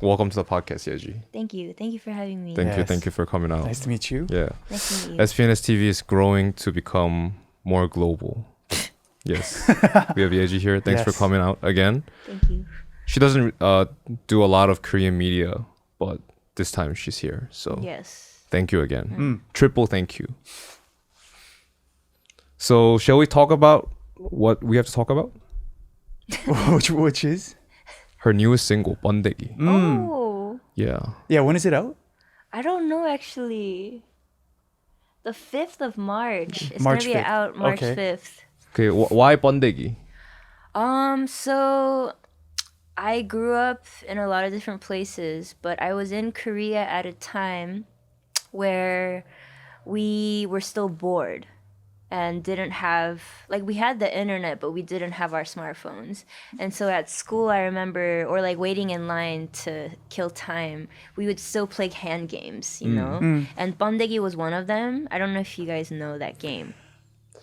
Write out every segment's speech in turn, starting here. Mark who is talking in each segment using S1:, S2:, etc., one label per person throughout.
S1: welcome to the podcast, Yaeji.
S2: Thank you for having me.
S1: Thank you for coming out.
S3: Nice to meet you.
S1: Yeah.
S2: Nice to meet you.
S1: SPNS TV is growing to become more global. Yes. We have Yaeji here. Thanks for coming out again.
S2: Thank you.
S1: She doesn't do a lot of Korean media, but this time she's here. So
S2: Yes.
S1: thank you again. Triple thank you. So shall we talk about what we have to talk about?
S3: which is?
S1: Her newest single, Pondeggi.
S2: Oh.
S1: Yeah.
S3: Yeah, when is it out?
S2: I don't know actually. The 5th of March. It's
S3: March
S2: gonna be
S3: 5th.
S2: out March
S3: Okay.
S2: 5th.
S1: Okay, why Pondeggi?
S2: So I grew up in a lot of different places, but I was in Korea at a time where we were still bored and didn't have, like, we had the internet, but we didn't have our smartphones. And so at school, I remember, or like waiting in line to kill time, we would still play hand games, you know? And Pondeggi was one of them. I don't know if you guys know that game.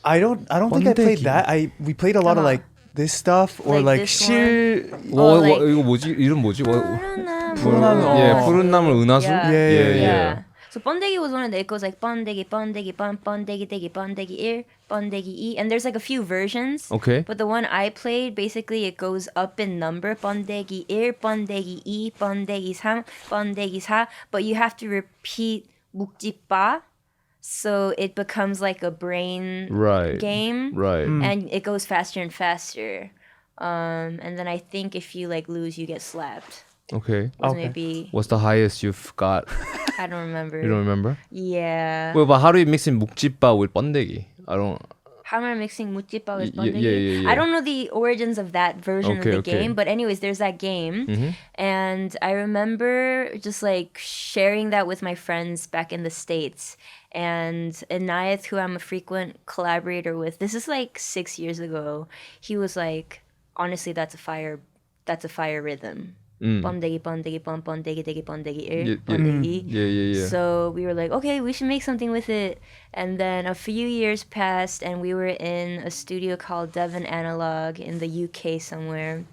S3: I don't think I played that. We played a lot of like this stuff or
S2: Like
S3: like
S2: this
S3: 실.
S2: like-
S1: 이거 뭐지? 이름 뭐지?
S3: 푸른 나무.
S1: 예, 푸른 나물 은하수?
S3: Yeah.
S2: So Pondeggi was one of the, it goes like Pondeggi, Pondeggi, Pondeggi, Deggi, Pondeggi, Pondeggi, E. And there's like a few versions.
S1: Okay.
S2: But the one I played, basically it goes up in number. Pondeggi 1, Pondeggi 2, Pondeggi 3, Pondeggi 4. But you have to repeat 묵지빠. So it becomes like a brain game.
S1: Right.
S2: And it goes faster and faster. And then I think if you like lose, you get slapped.
S1: Okay.
S2: Was maybe,
S1: What's the highest you've got?
S2: I don't remember.
S1: You don't remember?
S2: Yeah.
S1: Well, but how do you mix in 묵지빠 with Pondeggi? I don't.
S2: How am I mixing 묵지빠 with
S1: Y-
S2: Pondeggi?
S1: yeah.
S2: I don't know the origins of that version of the game, but anyways, there's that game. And I remember just like sharing that with my friends back in the States. And Inayat, who I'm a frequent collaborator with, this is like 6 years ago. He was like, honestly, that's a fire rhythm. Pondeggi, Pondeggi, Pondeggi, Deggi, Pondeggi, Pondeggi.
S1: Yeah.
S2: So we were like, okay, we should make something with it. And then a few years passed, and we were in a studio called Devon Analog in the UK somewhere,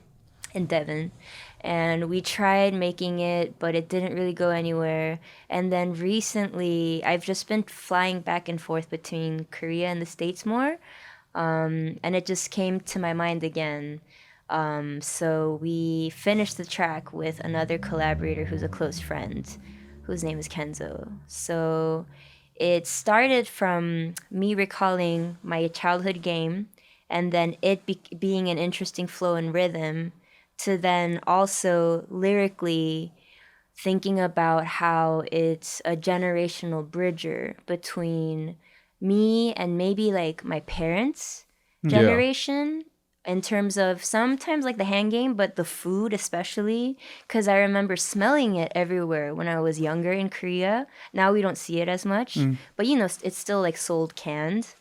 S2: in Devon. And we tried making it, but it didn't really go anywhere. And then recently, I've just been flying back and forth between Korea and the States more. And it just came to my mind again. So we finished the track with another collaborator who's a close friend, whose name is Kenzo. So it started from me recalling my childhood game, and then it being an interesting flow and rhythm, to then also lyrically thinking about how it's a generational bridger between me and maybe like my parents' generation. In terms of sometimes like the hand game, but the food especially, because I remember smelling it everywhere when I was younger in Korea. Now we don't see it as much, but you know, it's still like sold canned.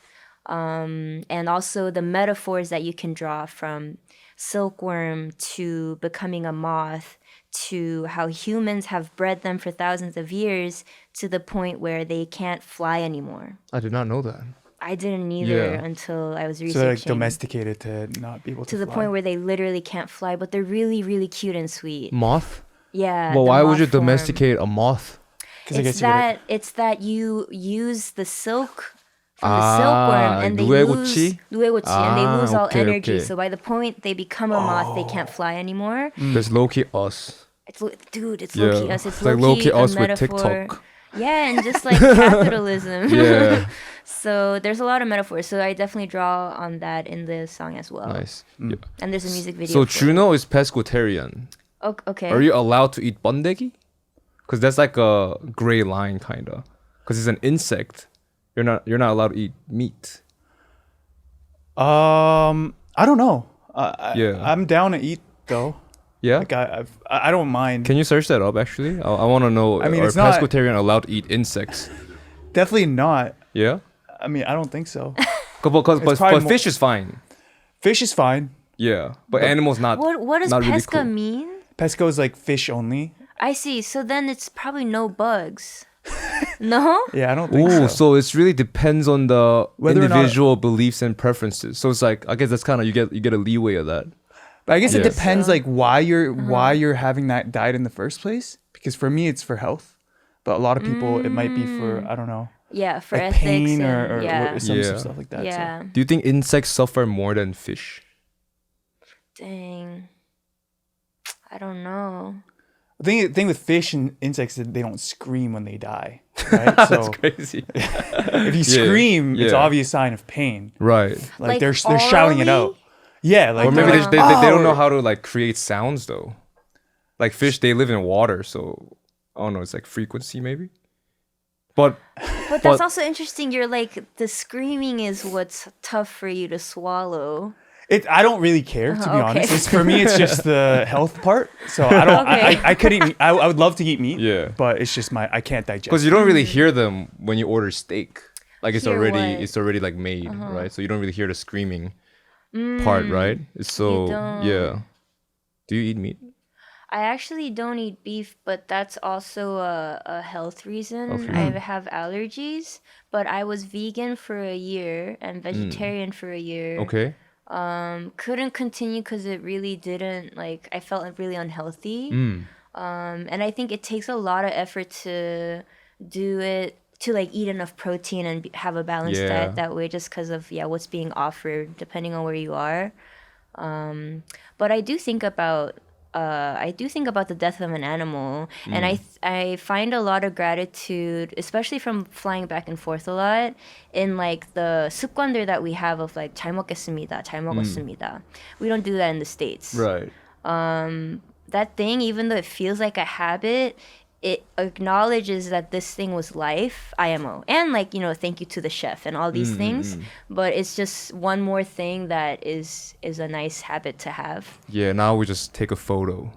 S2: And also the metaphors that you can draw from silkworm to becoming a moth to how humans have bred them for thousands of years to the point where they can't fly anymore.
S1: I did not know that.
S2: I didn't either until I was researching.
S3: So they're like domesticated to not be able to
S2: to the
S3: fly.
S2: point where they literally can't fly, but they're really, really cute and sweet.
S1: Moth?
S2: Yeah.
S1: Well,
S2: the
S1: why would
S2: moth
S1: you
S2: form.
S1: domesticate a moth?
S3: 'Cause I guess
S2: It's that you use the silk from the silkworm and they
S1: 누에고치?
S2: lose and they lose all
S1: okay,
S2: energy.
S1: okay.
S2: So by the point they become a moth, they can't fly anymore.
S1: There's low-key us.
S2: It's low-key us. It's
S1: like
S2: low-key
S1: low-key
S2: a
S1: us with
S2: metaphor.
S1: TikTok.
S2: Yeah, and just like capitalism.
S1: Yeah.
S2: So there's a lot of metaphors. So I definitely draw on that in the song as well.
S1: Nice. Yeah.
S2: And there's a music video.
S1: So
S2: for it.
S1: Juno is pescatarian.
S2: Okay.
S1: Are you allowed to eat Pondeggi? Because that's like a gray line, kinda. Because it's an insect. You're not allowed to eat meat.
S3: I don't know.
S1: Yeah.
S3: I'm down to eat though.
S1: Yeah.
S3: Like I don't mind.
S1: Can you search that up? Actually, I want to know.
S3: I mean,
S1: are
S3: it's not-
S1: pescatarian allowed to eat insects?
S3: Definitely not.
S1: Yeah.
S3: I mean, I don't think so.
S1: But
S3: probably more-
S1: fish is fine.
S3: Fish is fine.
S1: Yeah, but animals not.
S2: What does
S1: not really
S2: pesca
S1: cool.
S2: mean?
S3: Pesco is like fish only.
S2: I see. So then it's probably no bugs. No?
S3: Yeah, I don't think
S1: Ooh,
S3: so.
S1: so it really depends on the
S3: Whether or not-
S1: individual beliefs and preferences. So it's like I guess that's kind of you get a leeway of that.
S3: But I guess it
S1: Yes.
S3: depends like why you're having that diet in the first place. Because for me, it's for health. But a lot of people, it might be for, I don't know,
S2: Yeah, for
S3: like
S2: ethics
S3: pain
S2: and
S3: or
S2: yeah.
S3: some stuff like that. So.
S2: Yeah.
S1: Do you think insects suffer more than fish?
S2: Dang. I don't know.
S3: The thing with fish and insects is they don't scream when they die. Right? So
S1: Crazy.
S3: if you scream, it's
S1: yeah.
S3: obvious sign of pain.
S1: Right.
S3: Like they're shouting it out. Yeah, like
S1: Or maybe
S3: they're
S1: they
S3: like,
S1: don't
S3: "Oh!"
S1: know how to like create sounds though. Like fish, they live in water, so I don't know. It's like frequency maybe. But
S2: That's also interesting. You're like, the screaming is what's tough for you to swallow.
S3: I don't really care, to be
S2: Okay.
S3: honest. For me, it's just the health part. So I don't.
S2: Okay.
S3: I could eat. I would love to eat meat.
S1: Yeah.
S3: But it's just I can't digest.
S1: because you don't really hear them when you order steak, like it's
S2: Hear
S1: already
S2: what?
S1: it's already like made, right? So you don't really hear the screaming part, right? It's so
S2: don't.
S1: yeah. Do you eat meat?
S2: I actually don't eat beef, but that's also a health reason.
S1: Health
S2: I
S1: reason.
S2: have allergies, but I was vegan for a year and vegetarian for a year.
S1: Okay.
S2: Couldn't continue because it really didn't, like, I felt really unhealthy. And I think it takes a lot of effort to do it, to like eat enough protein and have a balanced
S1: Yeah.
S2: diet that way, just because of what's being offered depending on where you are. But I do think about the death of an animal, and I find a lot of gratitude, especially from flying back and forth a lot, in like the 습관들 that we have of like 잘 먹겠습니다, 잘 먹었습니다. We don't do that in the States.
S1: Right.
S2: That thing, even though it feels like a habit, it acknowledges that this thing was life, IMO, and like, thank you to the chef and all these things. But it's just one more thing that is a nice habit to have.
S1: Yeah. Now we just take a photo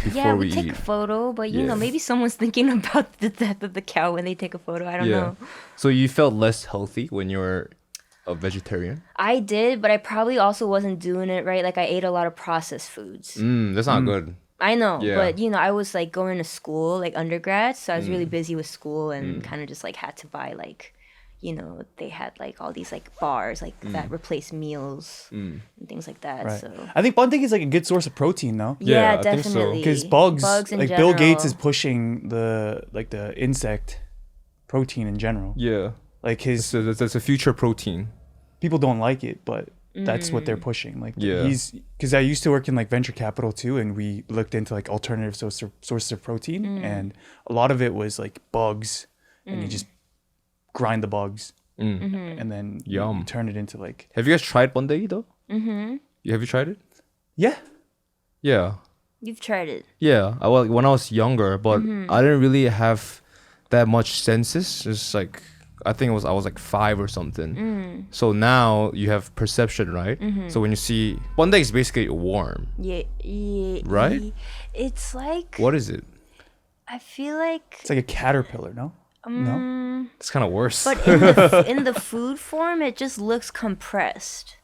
S1: before
S2: Yeah,
S1: we
S2: we take
S1: eat.
S2: a photo, but
S1: Yeah.
S2: maybe someone's thinking about the death of the cow when they take a photo. I don't know.
S1: So you felt less healthy when you were a vegetarian?
S2: I did, but I probably also wasn't doing it right. Like I ate a lot of processed foods.
S1: That's not good.
S2: I know,
S1: Yeah.
S2: but I was like going to school, like undergrad, so I was really busy with school and kind of just like had to buy like, they had like all these like bars like that replace meals and things like that.
S3: Right.
S2: So
S3: I think Pondeggi is like a good source of protein, though.
S1: Yeah,
S2: yeah,
S1: I think so.
S2: definitely.
S3: Because bugs
S2: in
S3: like Bill Gates
S2: general.
S3: is pushing the insect protein in general.
S1: Yeah.
S3: Like his
S1: So that's a future protein.
S3: people don't like it, but that's what they're pushing. Like
S1: Yeah.
S3: because I used to work in like venture capital too, and we looked into like alternative sources of protein, and a lot of it was like bugs, and you just grind the bugs, and then
S1: Yum.
S3: you turn it into like
S1: Have you guys tried Pondeggi though? Mm-hmm. Have you tried it?
S3: yeah.
S1: Yeah.
S2: You've tried it.
S1: Yeah. Well, when I was younger, but I didn't really have that much senses. Just like I think I was like 5 or something. So now you have perception, right? So when you see Pondeggi is basically a worm.
S2: Yeah,
S1: Right?
S2: It's like,
S1: What is it?
S2: I feel like,
S3: It's like a caterpillar, no? No.
S1: It's kind of worse.
S2: but in the food form, it just looks compressed.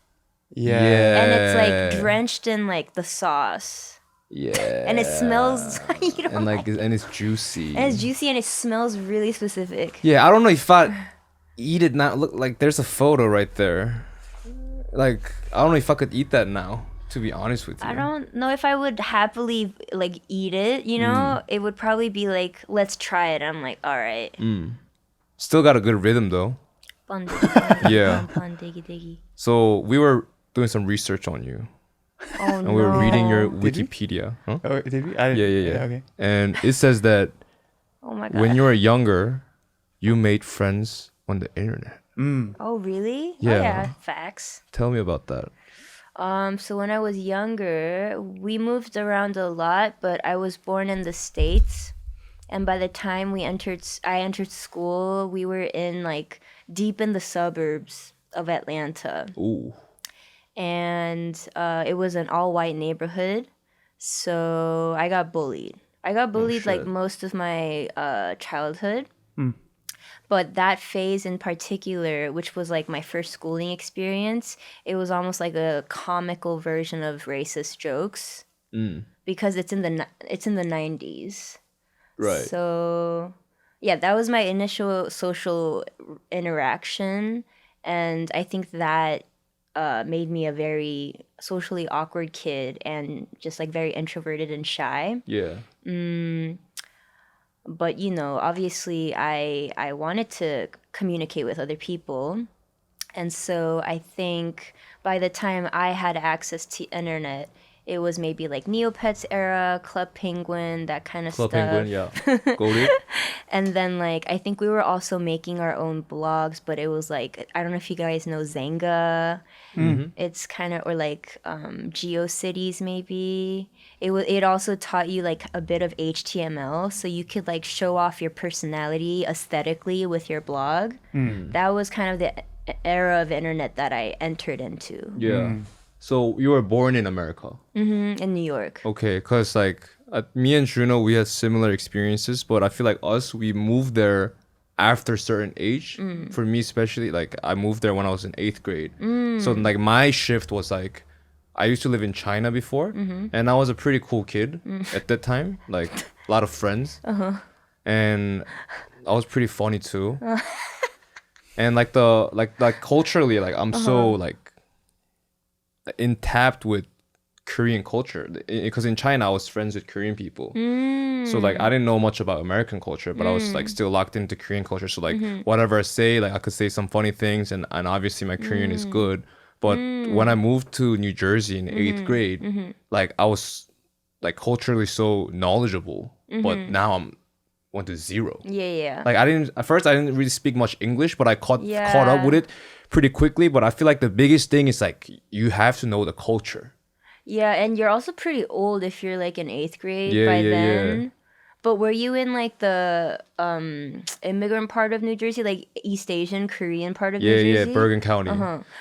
S3: Yeah.
S2: And it's like drenched in like the sauce.
S1: Yeah.
S2: And it smells
S1: and like and it's juicy.
S2: and it's juicy and it smells really specific.
S1: Yeah, I don't know if I eat it now. Look, like there's a photo right there. Like I don't know if I could eat that now. To be honest with you,
S2: I don't know if I would happily like eat it, It would probably be like, let's try it. I'm like, all right.
S1: Still got a good rhythm though. Yeah.
S2: Pondeggi.
S1: So we were doing some research on you,
S2: Oh
S1: and
S2: no.
S1: we were reading your
S3: Did we?
S1: Wikipedia. Huh?
S3: Oh, did we? I,
S1: Yeah.
S3: Okay.
S1: And it says that
S2: Oh my god.
S1: when you were younger, you made friends on the internet.
S2: Oh really?
S1: Yeah.
S2: Oh, yeah. Facts.
S1: Tell me about that.
S2: So when I was younger, we moved around a lot, but I was born in the States. And by the time I entered school, we were in like deep in the suburbs of Atlanta.
S1: Ooh.
S2: And it was an all-white neighborhood. So I got bullied. I got bullied like
S1: shit.
S2: most of my childhood. But that phase in particular, which was like my first schooling experience, it was almost like a comical version of racist jokes because it's in the 90s.
S1: Right.
S2: So yeah, that was my initial social interaction, and I think that made me a very socially awkward kid and just like very introverted and shy.
S1: Yeah.
S2: But you know, obviously I wanted to communicate with other people. And so I think by the time I had access to internet, it was maybe like Neopets era, Club Penguin, that kind of
S1: Club
S2: stuff.
S1: Penguin, yeah. Goated.
S2: And then like I think we were also making our own blogs, but it was like, I don't know if you guys know Zanga. It's kind of, or like GeoCities maybe. It also taught you like a bit of HTML, so you could like show off your personality aesthetically with your blog. That was kind of the era of internet that I entered into.
S1: Yeah. So you were born in America.
S2: In New York.
S1: Okay, because like me and Juno, we had similar experiences, but I feel like we moved there after a certain age. For me especially, like I moved there when I was in 8th grade. So like my shift was like, I used to live in China before, and I was a pretty cool kid at that time, like a lot of friends. And I was pretty funny too. And like culturally, like I'm so like intact with Korean culture, because in China I was friends with Korean people. So like I didn't know much about American culture, but I was like still locked into Korean culture. So like whatever I say, like I could say some funny things, and obviously my Korean is good. But when I moved to New Jersey in 8th grade, like I was like culturally so knowledgeable, but now went to zero.
S2: Yeah.
S1: Like at first I didn't really speak much English, but I caught up with it pretty quickly. But I feel like the biggest thing is like you have to know the culture.
S2: Yeah, and you're also pretty old if you're like in 8th grade by then. Yeah. But were you in like the immigrant part of New Jersey, like East Asian, Korean part of New Jersey?
S1: Yeah, Bergen County.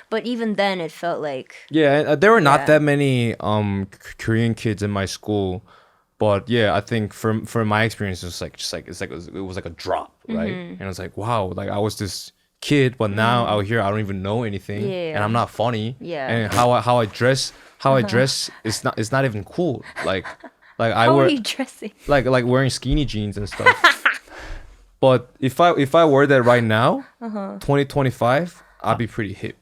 S2: But even then, it felt like
S1: there were not that many Korean kids in my school. But yeah, I think for my experience, it was like a drop, right? And I was like, wow, like I was this kid, but now out here I don't even know anything, and I'm not funny.
S2: Yeah.
S1: And how I dress is not even cool. Like I
S2: how
S1: wear,
S2: are you dressing?
S1: Like wearing skinny jeans and stuff. But if I wear that right now, 2025, I'll be pretty hip.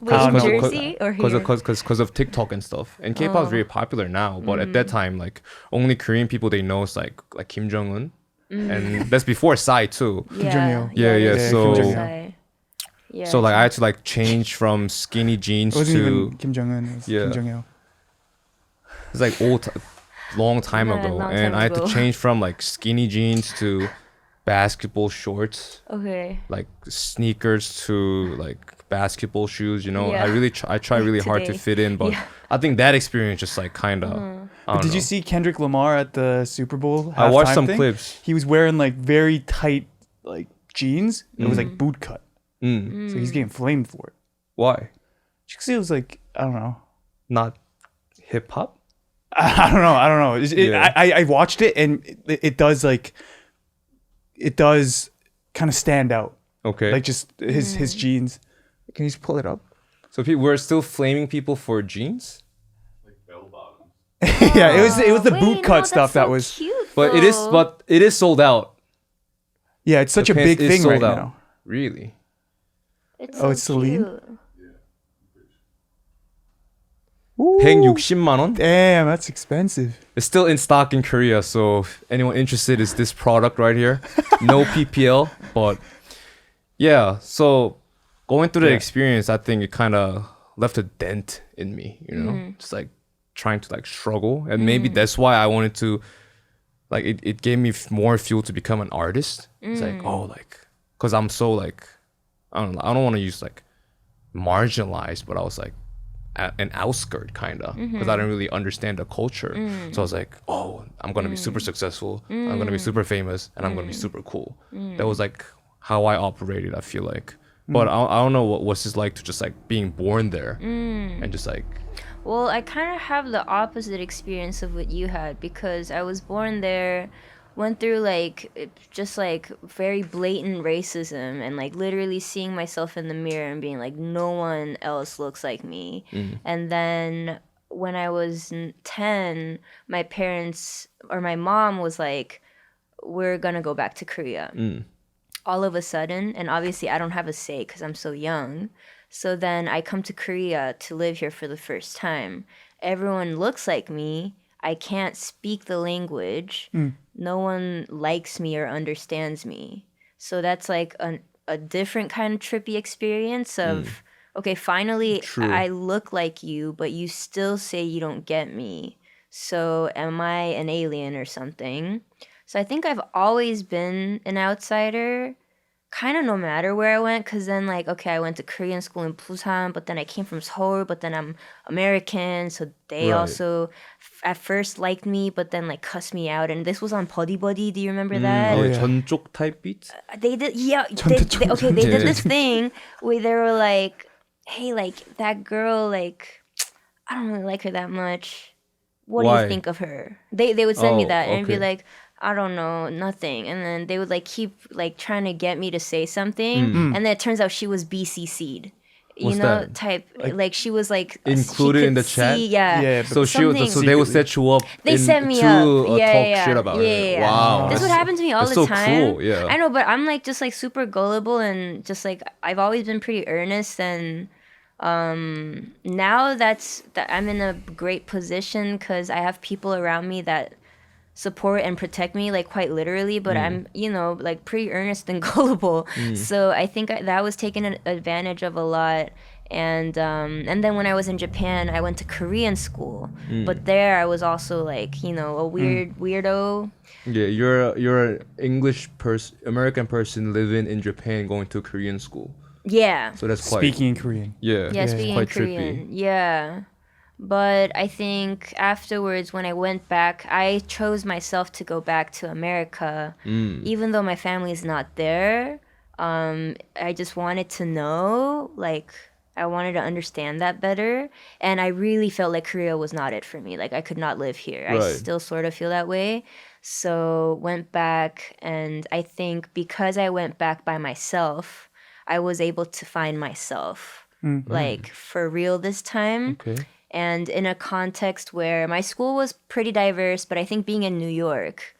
S2: Wait, in Jersey or here?
S1: Because of TikTok and stuff. And K-pop is very popular now, but at that time, like only Korean people they know is like Kim Jong-un, and that's before Psy too.
S2: Yeah.
S1: So like I had to like change from skinny jeans
S3: it wasn't
S1: to
S3: even Kim Jong-un. It was Kim Jong-il.
S1: It's like long time ago, and I had to change from like skinny jeans to basketball shorts.
S2: Okay.
S1: Like sneakers to like basketball shoes, you know. I try really hard to fit in, but I think that experience just like kind of
S3: Did you see Kendrick Lamar at the Super Bowl?
S1: I watched some
S3: thing?
S1: clips.
S3: He was wearing like very tight like jeans. It was like boot cut. So he's getting flamed for it.
S1: Why?
S3: Because it was like, I don't know.
S1: Not hip hop?
S3: I don't know. I watched it, and it does kind of stand out.
S1: Okay.
S3: Like just his jeans. Can you just pull it up?
S1: So people were still flaming people for jeans?
S4: Like bell bottoms.
S3: Yeah, it was the boot cut stuff that was
S2: cute,
S1: but it is sold out.
S3: Yeah, it's such a big thing right now.
S1: Really?
S2: It's
S3: it's Celine?
S2: Cute.
S1: 160만 원?
S3: Damn, that's expensive.
S1: It's still in stock in Korea, so if anyone interested is this product right here. No PPL, but yeah, so going through the experience, I think it kind of left a dent in me, you know, just like trying to like struggle. And maybe that's why I wanted to, like, it gave me more fuel to become an artist. It's like, because I'm so like, I don't know, I don't want to use like marginalized, but I was like an outskirt kind of, because I didn't really understand the culture. So I was like, I'm going to be super successful. I'm going to be super famous, and I'm going to be super cool. That was like how I operated, I feel like. But I don't know what's this like to just like being born there and just like.
S2: Well, I kind of have the opposite experience of what you had, because I was born there, went through like just like very blatant racism, and like literally seeing myself in the mirror and being like, no one else looks like me. And then when I was 10, my parents or my mom was like, we're gonna go back to Korea. all of a sudden, and obviously I don't have a say because I'm so young. So then I come to Korea to live here for the first time. Everyone looks like me. I can't speak the language. No one likes me or understands me. So that's like a different kind of trippy experience of, okay, finally I look like you, but you still say you don't get me. So am I an alien or something? So I think I've always been an outsider, kind of no matter where I went, because then like, okay, I went to Korean school in Busan, but then I came from Seoul, but then I'm American, so they also at first liked me, but then like cussed me out. And this was on Buddy Buddy. Do you remember that?
S1: Oh, yeah. 전쪽 type beats?
S2: They did, yeah. They did this thing where they were like, hey, like that girl, like I don't really like her that much. What do you think of her? They would send me that and be like, I don't know, nothing. And then they would like keep like trying to get me to say something. And then it turns out she was BCC'd. You
S1: What's
S2: know,
S1: that?
S2: type like she was like
S1: Included in the chat?
S2: Yeah.
S1: So so they would set you up.
S2: They set me
S1: to
S2: up.
S1: talk shit about her.
S2: Yeah.
S1: Wow.
S2: This would happen to me all
S1: that's
S2: the
S1: so
S2: time.
S1: Cool. Yeah.
S2: I know, but I'm like just like super gullible and just like I've always been pretty earnest and now that I'm in a great position because I have people around me that support and protect me like quite literally, but I'm like pretty earnest and gullible. So I think that was taken advantage of a lot. And then when I was in Japan, I went to Korean school, but there I was also like a weirdo.
S1: Yeah, you're an American person living in Japan going to Korean school.
S2: Yeah.
S1: So that's quite
S3: Speaking in Korean.
S1: Yeah,
S2: speaking
S1: quite
S2: Korean.
S1: trippy.
S2: Yeah. But I think afterwards, when I went back, I chose myself to go back to America, even though my family is not there. I just wanted to know, like, I wanted to understand that better. And I really felt like Korea was not it for me. Like, I could not live here.
S1: Right.
S2: I still sort of feel that way. So went back, and I think because I went back by myself, I was able to find myself, like, for real this time.
S1: Okay.
S2: And in a context where my school was pretty diverse, but I think being in New York,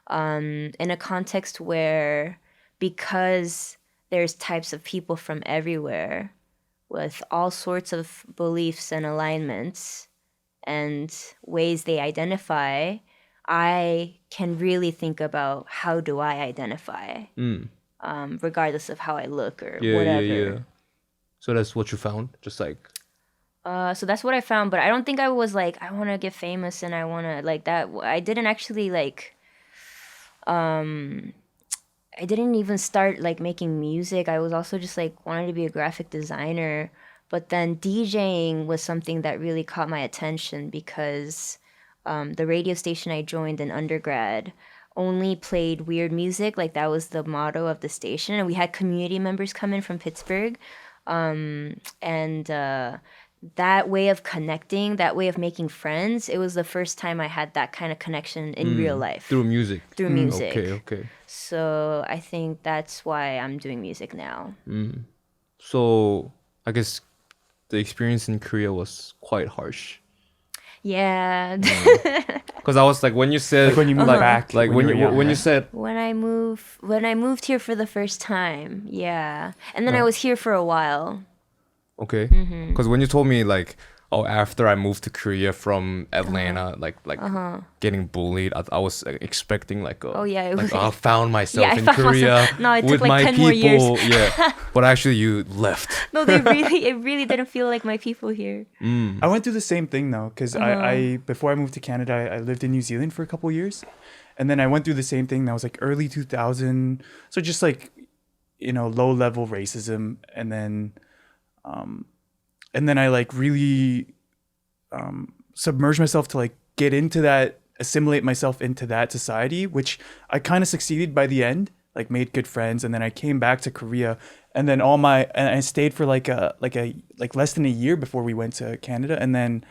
S2: in a context where because there's types of people from everywhere with all sorts of beliefs and alignments and ways they identify, I can really think about how do I identify, regardless of how I look or whatever.
S1: Yeah. So that's what you found? Just like...
S2: So that's what I found, but I don't think I was like, I want to get famous and I want to like that. I didn't actually like, I didn't even start like making music. I was also just like wanted to be a graphic designer, but then DJing was something that really caught my attention because the radio station I joined in undergrad only played weird music. Like that was the motto of the station. And we had community members come in from Pittsburgh. That way of connecting, that way of making friends, it was the first time I had that kind of connection in real life.
S1: Through music?
S2: Through music.
S1: Okay.
S2: So I think that's why I'm doing music now.
S1: So I guess the experience in Korea was quite harsh.
S2: Yeah.
S1: Because I was like, when you said...
S3: Like when you moved back.
S1: Like when you said...
S2: When I moved here for the first time, yeah. And then I was here for a while.
S1: Okay. Because when you told me like, oh, after I moved to Korea from Atlanta, like getting bullied, I was expecting like, I found myself in Korea
S2: it
S1: with
S2: took like
S1: my
S2: 10
S1: people.
S2: more years.
S1: Yeah, but actually you left.
S2: No, it really didn't feel like my people here.
S3: I went through the same thing though, because I before I moved to Canada, I lived in New Zealand for a couple years, and then I went through the same thing. That was like early 2000, so just like low level racism, and then I like really submerged myself to like get into that, assimilate myself into that society, which I kind of succeeded by the end, like made good friends. And then I came back to Korea, and then I stayed for like less than a year before we went to Canada. And then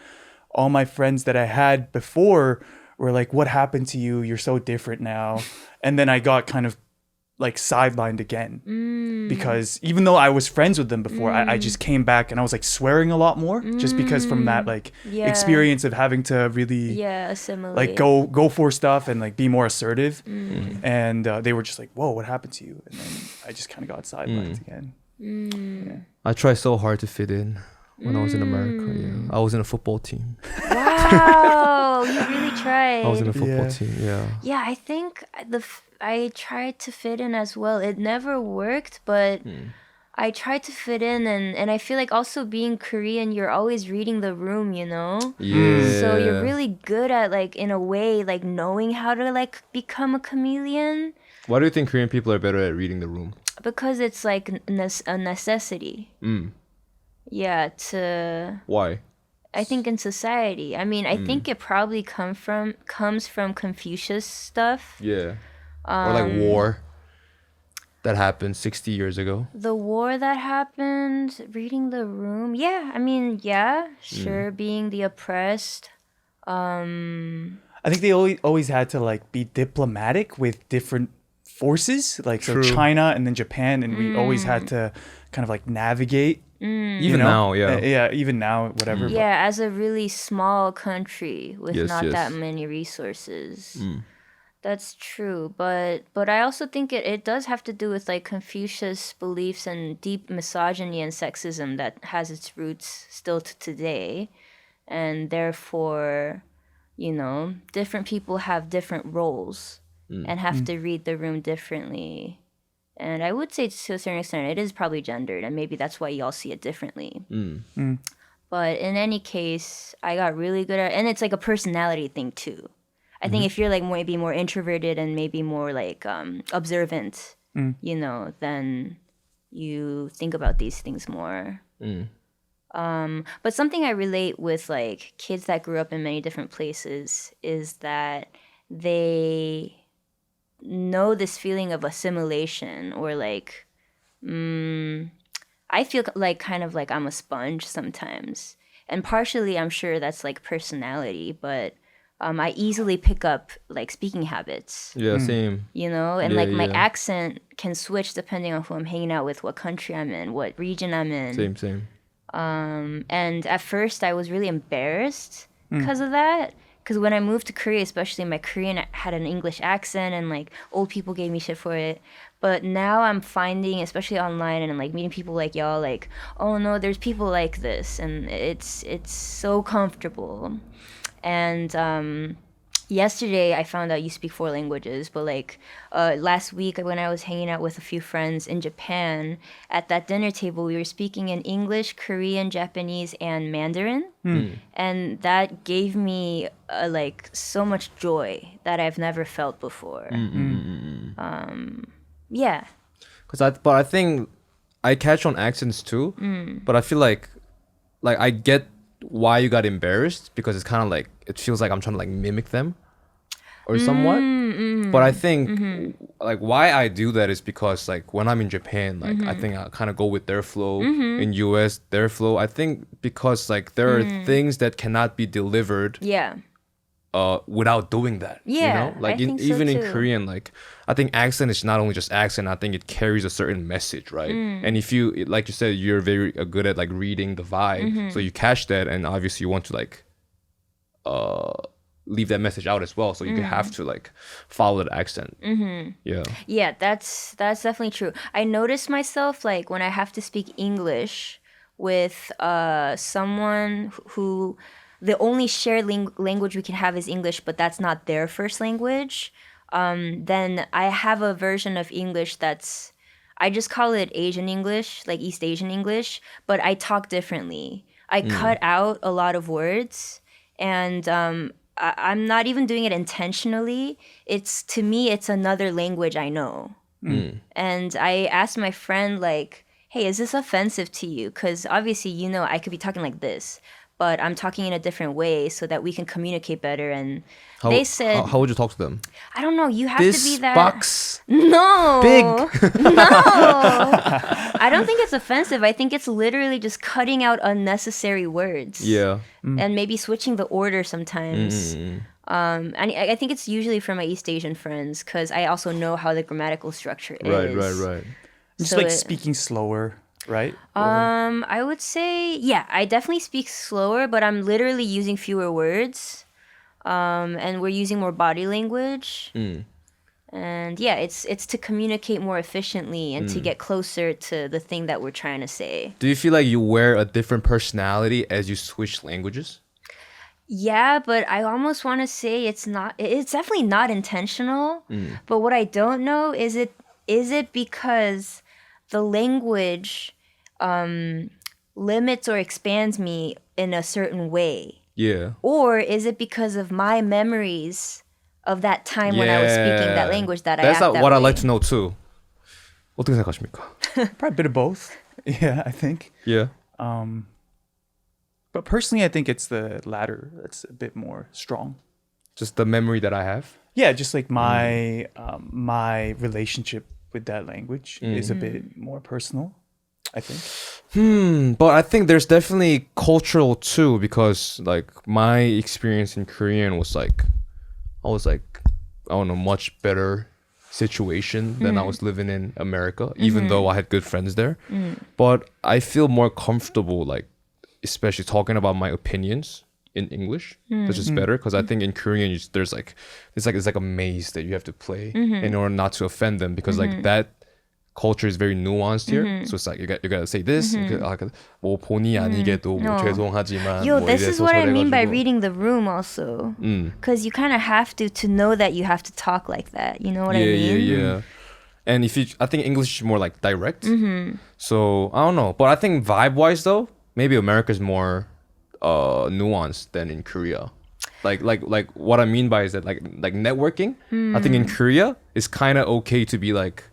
S3: all my friends that I had before were like, what happened to you? You're so different now. And then I got kind of like sidelined again because even though I was friends with them before, I just came back and I was like swearing a lot more just because from that like experience of having to really
S2: assimilate,
S3: like go for stuff and like be more assertive. And they were just like, whoa, what happened to you? And then I just kind of got sidelined again.
S1: I tried so hard to fit in when I was in America. Yeah. I was in a football team.
S2: Wow, you really tried.
S1: I was in a football team. Yeah.
S2: I think I tried to fit in as well. It never worked, but I tried to fit in, and I feel like also being Korean, you're always reading the room, you know?
S1: Yeah.
S2: So you're really good at, like, in a way, like, knowing how to, like, become a chameleon.
S1: Why do you think Korean people are better at reading the room?
S2: Because it's, like, a necessity. Yeah,
S1: Why?
S2: I think in society. I mean, I think it probably comes from Confucius stuff.
S1: Yeah. Or like war that happened 60 years ago.
S2: The war that happened, reading the room. Yeah, I mean, sure, being the oppressed.
S3: I think they always had to like be diplomatic with different forces, like so China and then Japan, and we always had to kind of like navigate.
S1: Even now,
S3: even now, whatever.
S2: Yeah, as a really small country with not
S1: yes.
S2: that many resources. That's true, but I also think it does have to do with like Confucius beliefs and deep misogyny and sexism that has its roots still to today, and therefore, you know, different people have different roles and have to read the room differently. And I would say to a certain extent it is probably gendered, and maybe that's why y'all see it differently. But in any case, I got really good at, and it's like a personality thing too. I think if you're like maybe more introverted and maybe more like observant, you know, then you think about these things more. But something I relate with like kids that grew up in many different places is that they know this feeling of assimilation, or like I feel like kind of like I'm a sponge sometimes, and partially I'm sure that's like personality, but I easily pick up like speaking habits.
S1: Yeah, same.
S2: You know, and like my accent can switch depending on who I'm hanging out with, what country I'm in, what region I'm in.
S1: Same.
S2: And at first I was really embarrassed because of that. Because when I moved to Korea, especially, my Korean had an English accent, and like old people gave me shit for it. But now I'm finding, especially online and like meeting people like y'all, like, oh no, there's people like this, and it's so comfortable. And yesterday I found out you speak 4 languages, but like last week when I was hanging out with a few friends in Japan, at that dinner table we were speaking in English, Korean, Japanese, and Mandarin. And that gave me like so much joy that I've never felt before. Yeah.
S1: But I think I catch on accents too, but I feel like I get why you got embarrassed, because it's kind of like it feels like I'm trying to like mimic them or somewhat. But I think like why I do that is because like when I'm in Japan, like I think I kind of go with their flow. In US, their flow. I think because like there are things that cannot be delivered without doing that.
S2: Yeah,
S1: you know, like
S2: I think so
S1: even in
S2: too.
S1: Korean, like I think accent is not only just accent. I think it carries a certain message, right? And if you, like you said, you're very good at like reading the vibe, so you catch that, and obviously you want to like leave that message out as well. So you have to like follow that accent. Yeah,
S2: that's definitely true. I notice myself like when I have to speak English with someone who the only shared language we can have is English, but that's not their first language. Then I have a version of English that's, I just call it Asian English, like East Asian English, but I talk differently. I cut out a lot of words, and I'm not even doing it intentionally. To me, it's another language I know. And I asked my friend, like, hey, is this offensive to you? Because obviously, you know, I could be talking like this, but I'm talking in a different way so that we can communicate better. And they said,
S1: how would you talk to them?
S2: I don't know, you have
S1: This
S2: to be that.
S1: box
S2: No.
S1: big.
S2: No. I don't think it's offensive. I think it's literally just cutting out unnecessary words.
S1: Yeah.
S2: And maybe switching the order sometimes. And I think it's usually from my East Asian friends because I also know how the grammatical structure is.
S1: Right.
S3: Just
S2: So
S3: like
S2: it-
S3: speaking slower, right?
S2: I would say, yeah, I definitely speak slower, but I'm literally using fewer words. And we're using more body language. And yeah, it's to communicate more efficiently and to get closer to the thing that we're trying to say.
S1: Do you feel like you wear a different personality as you switch languages?
S2: Yeah, but I almost want to say it's definitely not intentional. But what I don't know is it because the language limits or expands me in a certain way?
S1: Yeah.
S2: Or is it because of my memories of that time when I was speaking that language that I
S1: That's
S2: act that
S1: what
S2: way?
S1: I'd like to know too. 어떻게 생각하십니까?
S3: Probably a bit of both. Yeah, I think.
S1: Yeah.
S3: But personally, I think it's the latter that's a bit more strong.
S1: Just the memory that I have.
S3: Yeah, just like my my relationship with that language is a bit more personal, I think.
S1: But I think there's definitely cultural too, because like my experience in Korean was like, I don't know, much better situation than I was living in America, even though I had good friends there. But I feel more comfortable, like, especially talking about my opinions in English. That's just better, because I think in Korean there's like it's like a maze that you have to play in order not to offend them, because like that culture is very nuanced here. So it's like you gotta say this. 뭐 본의 아니게도 뭐 죄송하지만.
S2: Yo,
S1: 뭐
S2: this is what I mean by
S1: 저래가지고.
S2: reading the room also. Because you kind of have to know that you have to talk like that. You know what I mean?
S1: Yeah. And I think English is more like direct. So I don't know, but I think vibe-wise though, maybe America's more nuanced than in Korea. Like what I mean by is that like networking. I think in Korea it's kind of okay to be like,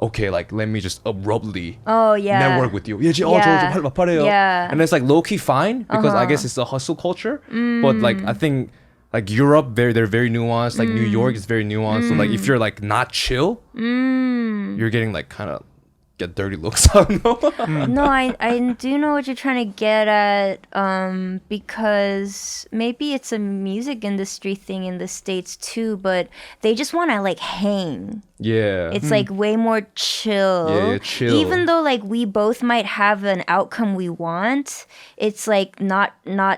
S1: okay, like let me just abruptly network with you.
S2: Yeah.
S1: And it's like low key fine because I guess it's a hustle culture. But like I think like Europe, they're very nuanced. Like New York is very nuanced. So like if you're like not chill, you're getting like kind of get dirty looks. I don't know.
S2: No, I do know what you're trying to get at, because maybe it's a music industry thing in the States too, but they just want to like hang.
S1: Yeah.
S2: It's like way more chill.
S1: Yeah, chill.
S2: Even though like we both might have an outcome we want, it's like not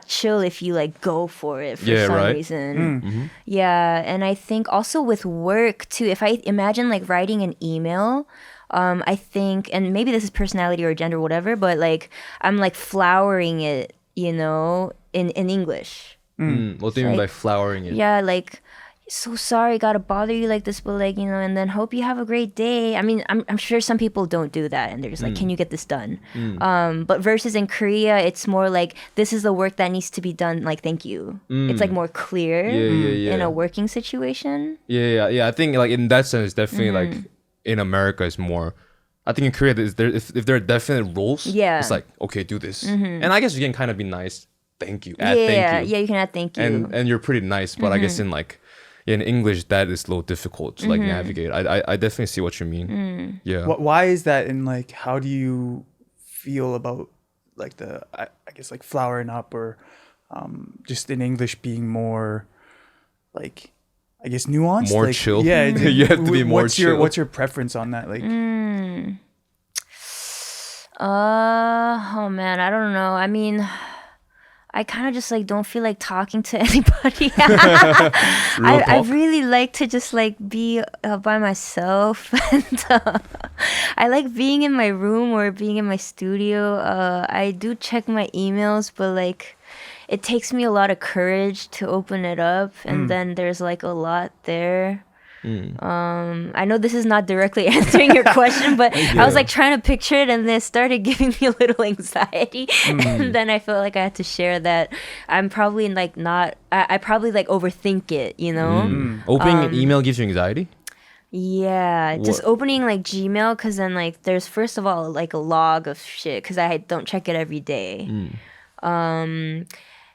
S2: chill if you like go for it for some
S1: right.
S2: reason. Yeah, and I think also with work too, if I imagine like writing an email, I think, and maybe this is personality or gender or whatever, but like I'm like flowering it, you know, in English.
S1: What do you mean by flowering it?
S2: Yeah, like, so sorry, gotta bother you like this, but like, you know, and then hope you have a great day. I mean, I'm sure some people don't do that, and they're just like, can you get this done? But versus in Korea, it's more like, this is the work that needs to be done, like, thank you. It's like more clear in a working situation.
S1: Yeah. I think like in that sense, definitely like in America is more. I think in Korea, if there are definite rules, it's like, okay, do this. And I guess you can kind of be nice. Thank you. Add thank you.
S2: Yeah, you can add thank you.
S1: And you're pretty nice, but I guess in like in English that is a little difficult to like navigate. I definitely see what you mean. Yeah.
S3: Why is that, and like how do you feel about like the I guess like flowering up, or just in English being more like, I guess, nuanced,
S1: More
S3: like,
S1: chill.
S3: Yeah,
S1: You have to be more chill.
S3: What's your preference on that? Like,
S2: oh man, I don't know. I mean, I kind of just like don't feel like talking to anybody. I really like to just like be by myself, and I like being in my room or being in my studio. I do check my emails, but like it takes me a lot of courage to open it up, and then there's like a lot there. I know this is not directly answering your question, but I was like trying to picture it, and then it started giving me a little anxiety. And then I felt like I had to share that I'm probably like not, I probably like overthink it, you know?
S1: Opening an email gives you anxiety?
S2: Yeah, just opening like Gmail, because then like there's first of all like a log of shit, because I don't check it every day.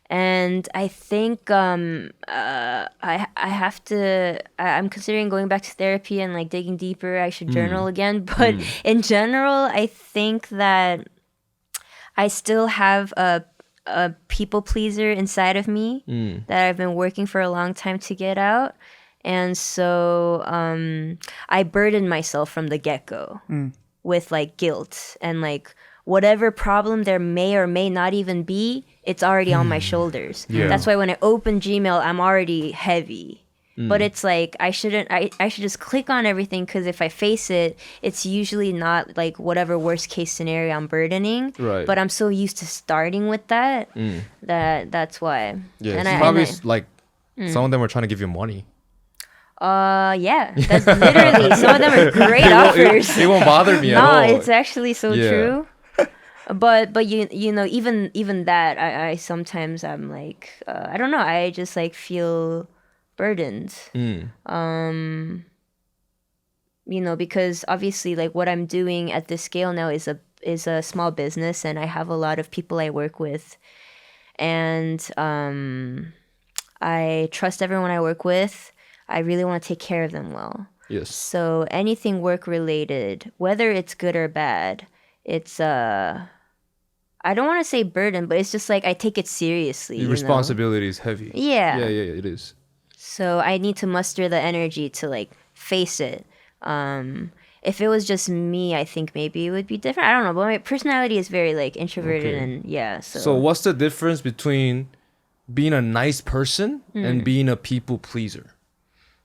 S2: And I think I have to. I'm considering going back to therapy and like digging deeper. I should journal again. But in general, I think that I still have a a people pleaser inside of me that I've been working for a long time to get out. And so I burdened myself from the get-go with like guilt and like whatever problem there may or may not even be, it's already on my shoulders.
S1: Yeah.
S2: That's why when I open Gmail, I'm already heavy. But it's like I should just click on everything because if I face it, it's usually not like whatever worst case scenario I'm burdening.
S1: Right.
S2: But I'm so used to starting with that that's why.
S1: Yeah,
S2: And
S1: it's probably like some of them were trying to give you money.
S2: Yeah, that's literally some of them are great offers.
S1: It won't bother me at all.
S2: No, it's actually so
S1: Yeah.
S2: true. But you know even that I sometimes I'm like I don't know, I just like feel burdened. You know, because obviously like what I'm doing at this scale now is a small business and I have a lot of people I work with and I trust everyone I work with. I really want to take care of them well.
S1: Yes.
S2: So anything work related, whether it's good or bad, it's I don't want to say burden, but it's just like I take it seriously.
S1: Your responsibility is heavy.
S2: Yeah.
S1: Yeah, it is.
S2: So I need to muster the energy to like face it. If it was just me, I think maybe it would be different. I don't know, but my personality is very like introverted and yeah. So
S1: what's the difference between being a nice person and being a people pleaser?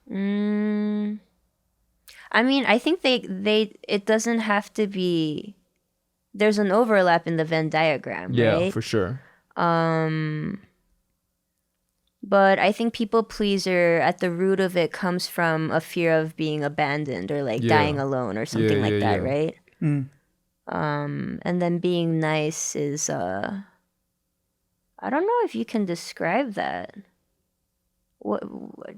S2: I mean, I think it doesn't have to be. There's an overlap in the Venn diagram,
S1: Yeah,
S2: right?
S1: for sure.
S2: But I think people pleaser at the root of it comes from a fear of being abandoned or like dying alone or something like that, right? And then being nice is I don't know if you can describe that. What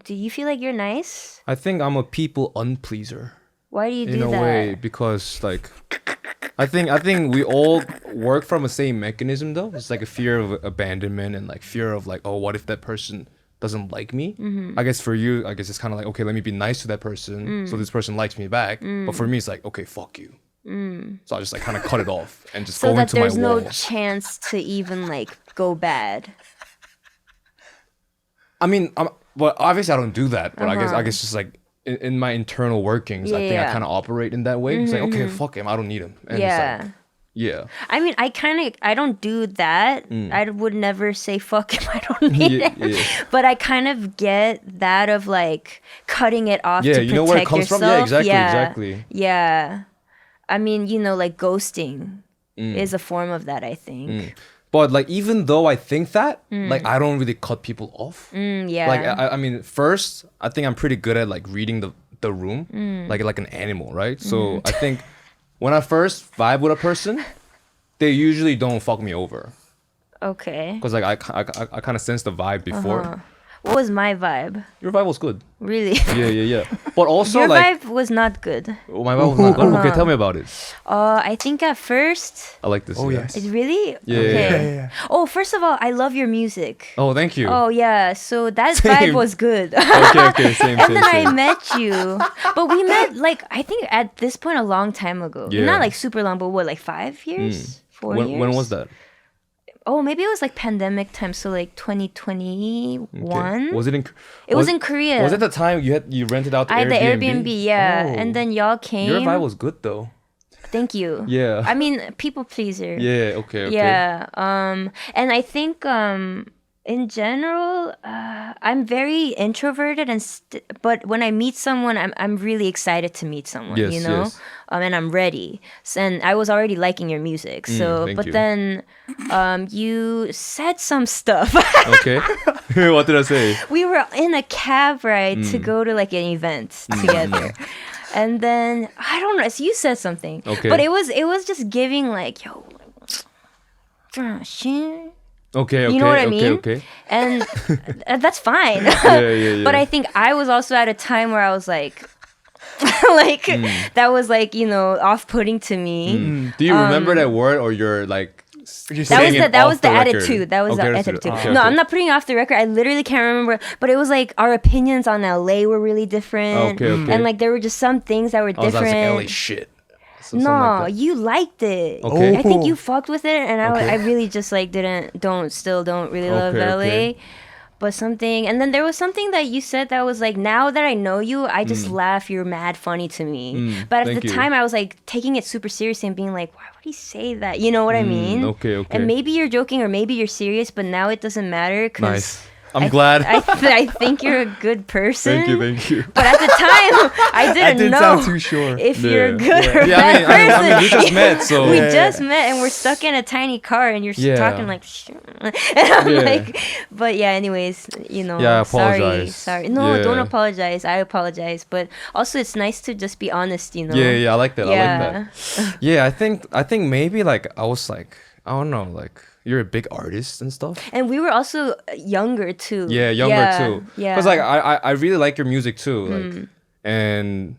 S2: do you feel like you're nice?
S1: I think I'm a people unpleaser.
S2: Why do you do
S1: in a
S2: that?
S1: way, because like I think we all work from the same mechanism though. It's like a fear of abandonment and like fear of like, oh, what if that person doesn't like me? I guess for you, I guess it's kind of like, okay, let me be nice to that person so this person likes me back. But for me, it's like, okay, fuck you. So I just like kind of cut it off and just
S2: so
S1: go
S2: that
S1: into my
S2: there's no
S1: wall.
S2: chance to even like go bad.
S1: I mean, but obviously I don't do that. But I guess just like in my internal workings, I think I kind of operate in that way. It's like, okay, fuck him, I don't need him. And it's like, yeah.
S2: I mean, I don't do that. I would never say fuck him, I don't need him.
S1: Yeah.
S2: But I kind of get that of like cutting it off to protect
S1: you know where it comes
S2: yourself.
S1: from? Yeah, exactly.
S2: Yeah. I mean, you know, like ghosting is a form of that, I think.
S1: But like, even though I think that, like, I don't really cut people off.
S2: Yeah.
S1: Like, I mean, first, I think I'm pretty good at like reading the room, like an animal, right? So I think when I first vibe with a person, they usually don't fuck me over.
S2: Okay.
S1: Because like I kind of sense the vibe before.
S2: What was my vibe?
S1: Your vibe was good.
S2: Really?
S1: Yeah. But also
S2: Your
S1: like
S2: vibe was not good.
S1: oh, my vibe was not good. Okay, tell me about it.
S2: I think at first...
S1: I like this.
S3: Oh,
S1: yeah.
S3: yes.
S2: It really?
S1: Yeah,
S2: Okay.
S3: Yeah.
S2: Oh, first of all, I love your music.
S1: Oh, thank you.
S2: Oh, yeah. So that
S1: Same.
S2: vibe was good.
S1: Okay, same.
S2: And then I met you. But we met, like, I think at this point a long time ago.
S1: Yeah.
S2: Not like super long, but what, like 5 years? 4 years?
S1: When was that?
S2: Oh, maybe it was like pandemic time, so like 2021.
S1: Okay. Was it in?
S2: It was in Korea.
S1: Was it the time you rented out the
S2: I had
S1: Airbnb?
S2: the Airbnb, yeah.
S1: Oh.
S2: And then y'all came.
S1: Your vibe was good though.
S2: Thank you.
S1: Yeah.
S2: I mean, people pleaser.
S1: Yeah. Okay.
S2: Yeah. And I think in general, I'm very introverted, but when I meet someone, I'm really excited to meet someone.
S1: Yes,
S2: you know,
S1: yes.
S2: And I'm ready. And I was already liking your music. So,
S1: thank
S2: but
S1: you.
S2: then, you said some stuff.
S1: Okay. What did I say?
S2: We were in a cab ride to go to like an event together. And then I don't know. So you said something,
S1: Okay.
S2: but it was just giving like, yo,
S1: Okay.
S2: you know what I mean?
S1: Okay.
S2: And that's fine.
S1: Yeah.
S2: But I think I was also at a time where I was like, like that was like, you know, off-putting to me.
S1: Do you remember that word, or you're like?
S2: That was the attitude. That was the attitude.
S1: Okay,
S2: No,
S1: okay.
S2: I'm not putting it off the record. I literally can't remember. But it was like our opinions on LA were really different.
S1: Okay.
S2: And like there were just some things that were
S1: I was
S2: different.
S1: like LA shit. So something
S2: No,
S1: like that.
S2: you liked it.
S1: Okay.
S2: I think you fucked with it, and
S1: Okay.
S2: I really just like don't really love
S1: Okay,
S2: LA.
S1: okay.
S2: But something, and then there was something that you said that was like, now that I know you, I just laugh. You're mad funny to me. But at
S1: thank
S2: the
S1: you.
S2: time, I was like taking it super seriously and being like, why would he say that? You know what I mean?
S1: Okay, okay.
S2: And maybe you're joking or maybe you're serious, but now it doesn't matter because
S1: Nice. I'm glad.
S2: I think you're a good person.
S1: Thank you.
S2: But at the time, I didn't
S3: didn't
S2: know
S3: sound too sure.
S2: if
S1: Yeah.
S2: you're good or
S1: Yeah,
S2: bad person.
S1: I mean, we just met, so
S2: We just met and we're stuck in a tiny car and you're
S1: Yeah.
S2: talking like and I'm
S1: Yeah.
S2: like, but yeah, anyways, you know,
S1: Yeah, I apologize.
S2: sorry. No,
S1: Yeah.
S2: don't apologize. I apologize. But also it's nice to just be honest, you know.
S1: yeah, I like that.
S2: Yeah.
S1: I like that. Yeah, I think maybe like I was like, I don't know, like you're a big artist and stuff.
S2: And we were also younger too.
S1: Yeah, younger too.
S2: Yeah.
S1: Cause like I really like your music too. Like and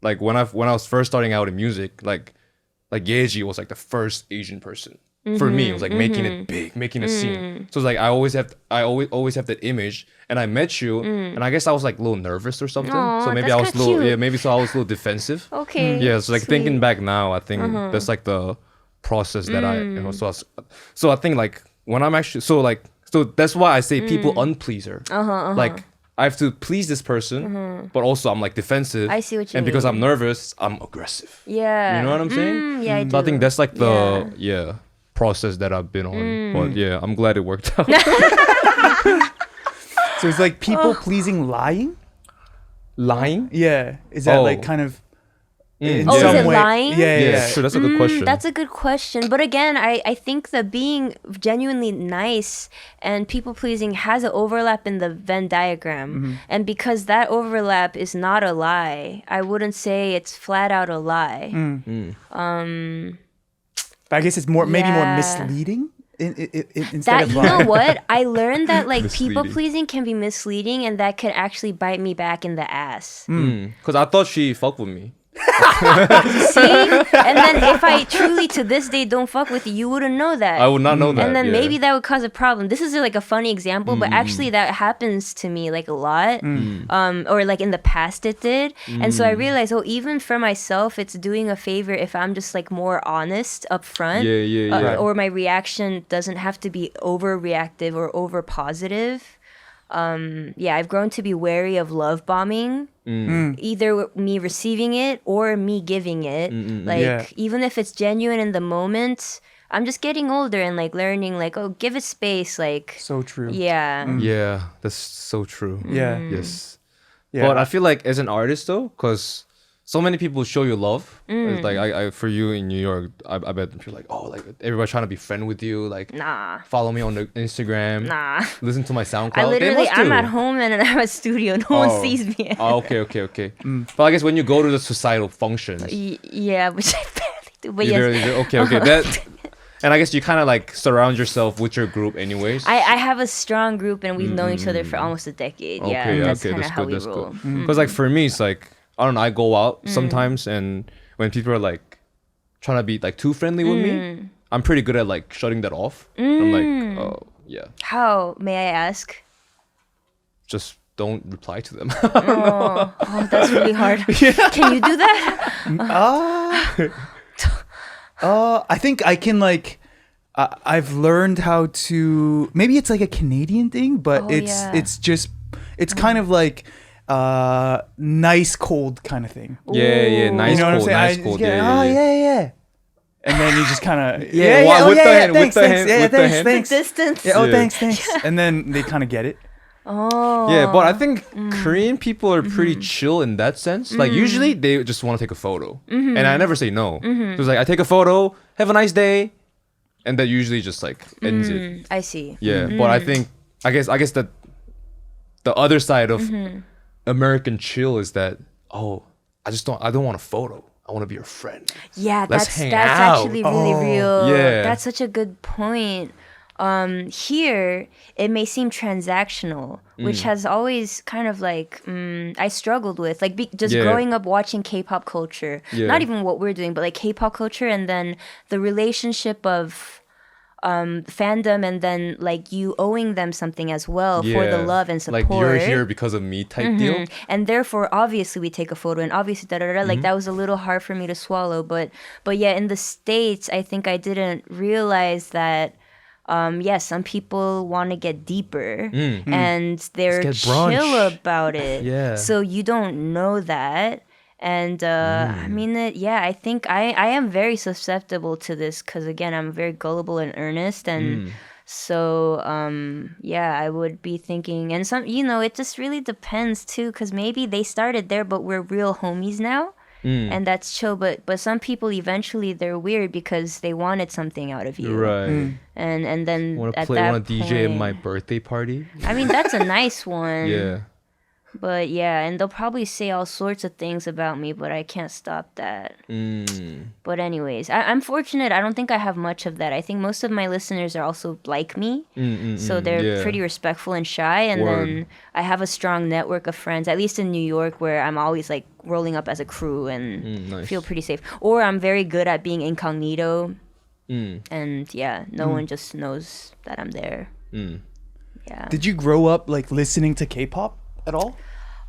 S1: like when I was first starting out in music, like Yaeji was like the first Asian person. For me, it was like making it big, making a scene. So it's like I always have that image. And I met you, and I guess I was like a little nervous or something.
S2: Aw,
S1: so maybe
S2: that's
S1: I was a
S2: kinda
S1: little,
S2: cute.
S1: yeah, maybe so I was a little defensive.
S2: Okay.
S1: Yeah, so like thinking
S2: sweet.
S1: back now, I think that's like the process that I, you know, so I think like when I'm actually, so that's why I say people unpleaser. Like I have to please this person, but also I'm like defensive.
S2: I see what you
S1: And because
S2: mean.
S1: I'm nervous, I'm aggressive.
S2: Yeah.
S1: You know what I'm saying?
S2: Yeah, I do.
S1: So I think that's like the, process that I've been on. But yeah, I'm glad it worked out.
S3: So it's like people pleasing lying.
S1: Lying?
S3: Yeah, is that like
S1: Oh.
S3: kind of in
S2: Oh, is
S3: some
S2: it
S3: way?
S2: lying?
S3: Yeah,
S1: Yeah,
S3: yeah.
S1: sure, that's a good question.
S2: That's a good question. But again, I think that being genuinely nice and people pleasing has an overlap in the Venn diagram. And because that overlap is not a lie, I wouldn't say it's flat out a lie.
S3: But I guess it's maybe more
S2: Yeah.
S3: misleading instead
S2: That
S3: of
S2: you
S3: lying.
S2: know what? I learned that like people
S1: Misleading.
S2: pleasing can be misleading and that could actually bite me back in the ass.
S1: Because I thought she fucked with me.
S2: See? And then if I truly to this day don't fuck with you, you wouldn't know that.
S1: I would not know that.
S2: And then
S1: yeah.
S2: maybe that would cause a problem. This is like a funny example, but actually that happens to me like a lot. Or like in the past it did. And so I realized, even for myself, it's doing a favor if I'm just like more honest up front.
S1: Yeah.
S2: Or my reaction doesn't have to be overreactive or over positive. I've grown to be wary of love bombing. Either me receiving it or me giving it. Like
S3: Yeah.
S2: even if it's genuine in the moment, I'm just getting older and like learning like, give it space. Like
S3: So true.
S2: yeah.
S1: Yeah, that's so true.
S3: Yeah.
S1: Yes.
S3: Yeah.
S1: But I feel like as an artist though, because so many people show you love. It's like I for you in New York, I bet you're like, like everybody trying to be friend with you, like
S2: Nah.
S1: follow me on the Instagram, listen to my SoundCloud.
S2: I
S1: They
S2: literally,
S1: must
S2: I'm
S1: do.
S2: at home and I'm at studio. No one sees me.
S1: Oh, okay. But I guess when you go to the societal functions,
S2: Yeah, which I barely do. But
S1: you
S2: yes,
S1: barely do. Okay. That, and I guess you kind of like surround yourself with your group, anyways.
S2: I have a strong group and we've known each other for almost a decade. That's kind of how we roll.
S1: Because like for me, it's like I don't know. I go out sometimes, and when people are like trying to be like too friendly with me, I'm pretty good at like shutting that off. I'm like, oh yeah,
S2: How, may I ask?
S1: just don't reply to them.
S2: Oh, that's really hard. Can you do that?
S3: I think I can like. I've learned how to. Maybe it's like a Canadian thing, but it's kind of like nice cold kind of thing.
S1: Yeah, nice
S3: You know what I'm
S1: cold,
S3: saying?
S1: nice
S3: I
S1: cold.
S3: just get, yeah. And then you just kind of
S1: with the hand, with the hand.
S3: thanks.
S2: Distance.
S3: Yeah,
S1: Yeah.
S3: thanks. And then they kind of get it.
S2: Oh.
S1: Yeah, but I think Korean people are pretty chill in that sense. Like usually they just want to take a photo, and I never say no. So it's like I take a photo, have a nice day, and that usually just like ends it.
S2: I see.
S1: Yeah, but I think I guess that the other side of American chill is that I don't want a photo. I want to be your friend.
S2: Yeah,
S1: Let's
S2: that's
S1: hang
S2: that's
S1: out.
S2: actually really real.
S1: Yeah.
S2: That's such a good point. Here it may seem transactional, which has always kind of like I struggled with like just
S1: Yeah.
S2: growing up watching K-pop culture.
S1: Yeah.
S2: Not even what we're doing, but like K-pop culture, and then the relationship of fandom and then like you owing them something as well for the love and support.
S1: Like you're here because of me type deal.
S2: And therefore, obviously, we take a photo, and obviously, like that was a little hard for me to swallow. But yeah, in the States, I think I didn't realize that. Some people want to get deeper, and they're chill about it.
S1: Yeah.
S2: So you don't know that. And I mean, I think I am very susceptible to this because, again, I'm very gullible and earnest. And so, I would be thinking, and it just really depends, too, because maybe they started there, but we're real homies now. And that's chill, but some people eventually they're weird because they wanted something out of you,
S1: Right.
S2: And then
S1: Want
S2: at
S1: to
S2: that
S1: want to DJ at my birthday party?
S2: I mean, that's a nice one.
S1: Yeah.
S2: But yeah, and they'll probably say all sorts of things about me, but I can't stop that. But anyways, I'm fortunate. I don't think I have much of that. I think most of my listeners are also like me. So they're pretty respectful and shy. And then I have a strong network of friends, at least in New York, where I'm always like rolling up as a crew and
S1: nice.
S2: feel pretty safe. Or I'm very good at being incognito. And no one just knows that I'm there. Yeah.
S3: Did you grow up like listening to K-pop at all?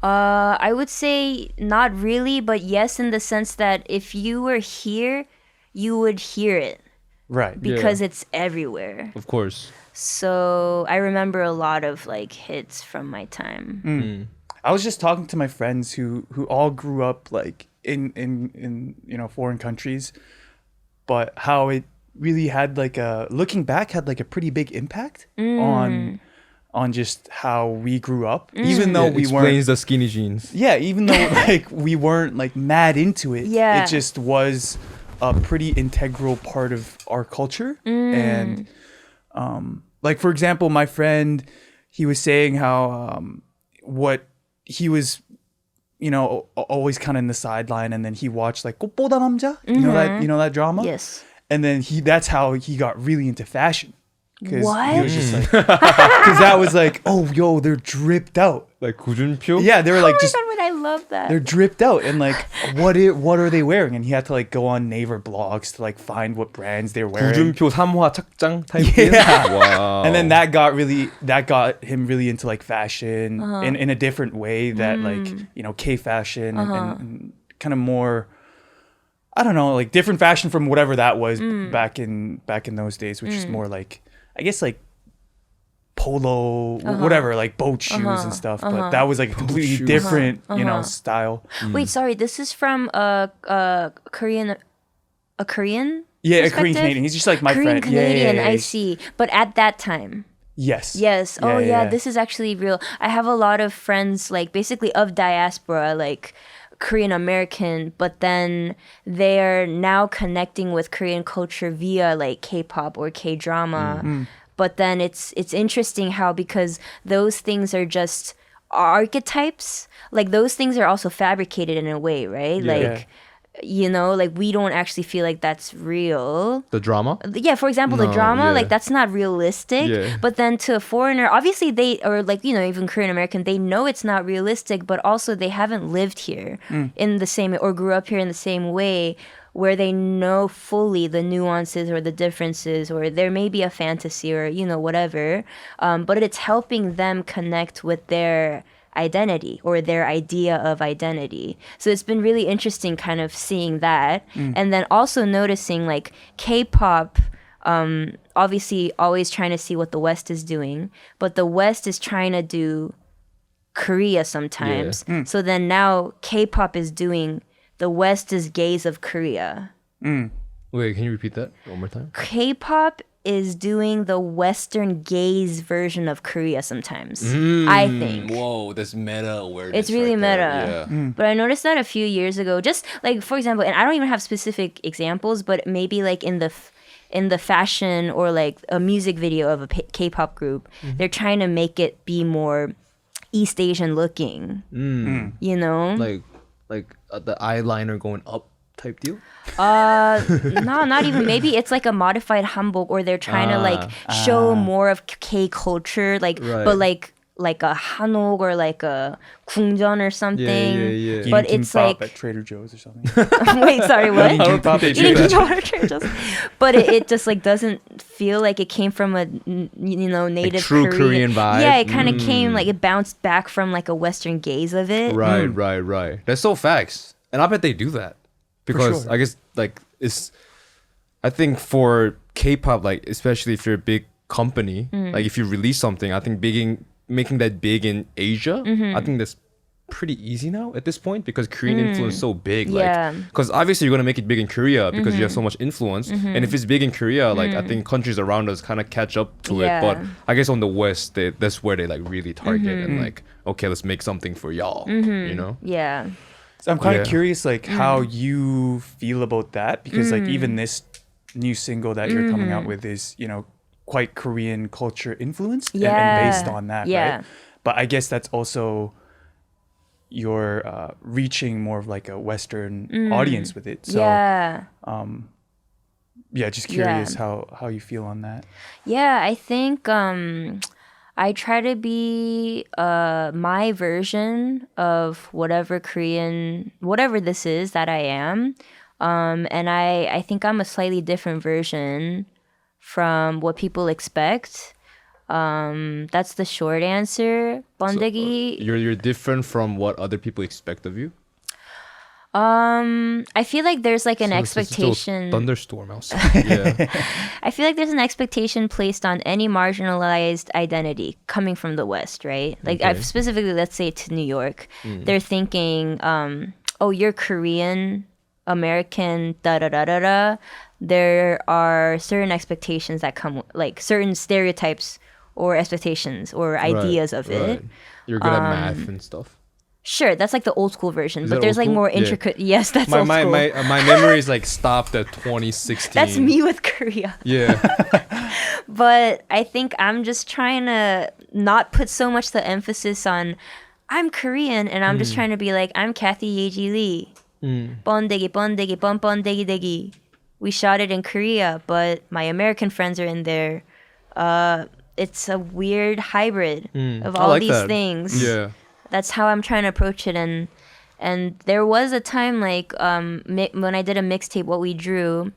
S2: I would say not really, but yes, in the sense that if you were here, you would hear it.
S3: Right.
S2: Because it's everywhere.
S1: Of course.
S2: So I remember a lot of like hits from my time.
S3: I was just talking to my friends who all grew up like in foreign countries, but how it really had like looking back had like a pretty big impact on just how we grew up, even though we
S1: explains
S3: weren't
S1: the skinny jeans.
S3: Yeah, even though like we weren't like mad into it.
S2: Yeah.
S3: It just was a pretty integral part of our culture. And like for example, my friend, he was saying how what he was always kind of in the sideline, and then he watched like 꽃보다 남자, you know that drama?
S2: Yes.
S3: And then that's how he got really into fashion.
S2: What?
S3: He was just like, because that was like, oh, yo, they're dripped out.
S1: Like 구준표?
S3: Yeah, they were like
S2: Oh my
S3: just,
S2: God, but I love that.
S3: they're dripped out. And like, what are they wearing? And he had to like go on Naver blogs to like find what brands they're wearing.
S1: 구준표 3화 착장 type
S3: Yeah.
S1: deal? Wow.
S3: And then that got him really into like fashion in a different way that like, K fashion and kind of more, I don't know, like different fashion from whatever that was back in those days, which is more like, I guess like polo, whatever, like boat shoes and stuff. But that was like a completely different, style.
S2: Wait, sorry, this is from a Korean
S3: Yeah, a Korean
S2: perspective?
S3: Canadian. He's just like my
S2: Korean
S3: friend.
S2: Canadian,
S3: Yeah.
S2: I see. But at that time.
S3: Yes.
S2: Yes.
S3: Yeah,
S2: Oh yeah,
S3: yeah.
S2: this is actually real. I have a lot of friends like basically of diaspora, like Korean American, but then they are now connecting with Korean culture via like K-pop or K-drama. But then it's interesting how, because those things are just archetypes, like those things are also fabricated in a way, right? Like like we don't actually feel like that's real.
S1: The drama?
S2: Yeah, for example, the
S1: No,
S2: drama,
S1: yeah.
S2: like that's not realistic.
S1: Yeah.
S2: But then to a foreigner, obviously they, or like, even Korean American, they know it's not realistic, but also they haven't lived here in the same, or grew up here in the same way, where they know fully the nuances or the differences, or there may be a fantasy or, whatever. But it's helping them connect with their identity or their idea of identity. So it's been really interesting kind of seeing that. And then also noticing like K-pop, obviously always trying to see what the West is doing, but the West is trying to do Korea sometimes. So then now K-pop is doing the West's gaze of Korea.
S1: Wait, can you repeat that one more time?
S2: K-pop is doing the Western gaze version of Korea sometimes, I think.
S1: Whoa, that's meta awareness.
S2: It's really
S1: right
S2: meta.
S1: there. Yeah.
S2: But I noticed that a few years ago, just like, for example, and I don't even have specific examples, but maybe like in the fashion or like a music video of a K-pop group, they're trying to make it be more East Asian looking,
S1: Like the eyeliner going up type deal?
S2: No, not even. Maybe it's like a modified hanbok, or they're trying to like show more of K culture, like
S1: Right.
S2: but like like a hanok or like a 궁전 or something.
S1: yeah.
S2: But
S3: Eating
S2: it's
S3: kimbap
S2: like
S3: at Trader Joe's or something.
S2: wait, sorry, what?
S3: Eating kimbap at
S2: Eating
S3: Trader Joe's.
S2: kimbap at Trader Joe's. But it just like doesn't feel like it came from a native
S1: true Korean vibe.
S2: Yeah, it kind of came like it bounced back from like a Western gaze of it.
S1: Right. That's so facts. And I bet they do that. Because
S3: sure.
S1: I guess like I think for K-pop, like especially if you're a big company, like if you release something, I think making that big in Asia, I think that's pretty easy now at this point because Korean influence is so big.
S2: Yeah.
S1: Because obviously you're gonna make it big in Korea because you have so much influence, and if it's big in Korea, like I think countries around us kind of catch up to it. But I guess on the West, that's where they like really target and like, okay, let's make something for y'all. You know?
S2: Yeah.
S3: So I'm kind
S1: Yeah.
S3: of curious, like how you feel about that, because like even this new single that you're coming out with is, quite Korean culture influenced and based on that,
S2: Yeah.
S3: right? But I guess that's also you're reaching more of like a Western audience with it. So
S2: Yeah.
S3: just curious how you feel on that.
S2: Yeah, I think I try to be my version of whatever this is that I am. And I think I'm a slightly different version from what people expect. That's the short answer. Pondeggi.
S1: You're different from what other people expect of you.
S2: I feel like there's like an
S1: So it's just a
S2: expectation.
S1: thunderstorm outside. Yeah.
S2: I feel like there's an expectation placed on any marginalized identity coming from the West, right? Like
S1: Okay.
S2: specifically, let's say to New York, they're thinking, oh, you're Korean, American, da da da da da. There are certain expectations that come, like certain stereotypes or expectations or ideas of it.
S1: You're good at math and stuff.
S2: Sure, that's like the old school version,
S1: Is
S2: but
S1: that
S2: there's
S1: old
S2: like
S1: school?
S2: more
S1: Yeah.
S2: intricate. Yes, that's
S1: My
S2: old school.
S1: my memory is like stopped at 2016.
S2: That's me with Korea.
S1: Yeah.
S2: But I think I'm just trying to not put so much the emphasis on I'm Korean, and I'm just trying to be like, I'm Kathy Yaeji Lee. Pondeggi, Pondeggi, Pondeggi Degi. We shot it in Korea, but my American friends are in there. It's a weird hybrid of
S1: I
S2: all
S1: like
S2: these
S1: that.
S2: things.
S1: Yeah.
S2: That's how I'm trying to approach it, and there was a time like when I did a mixtape, What We Drew,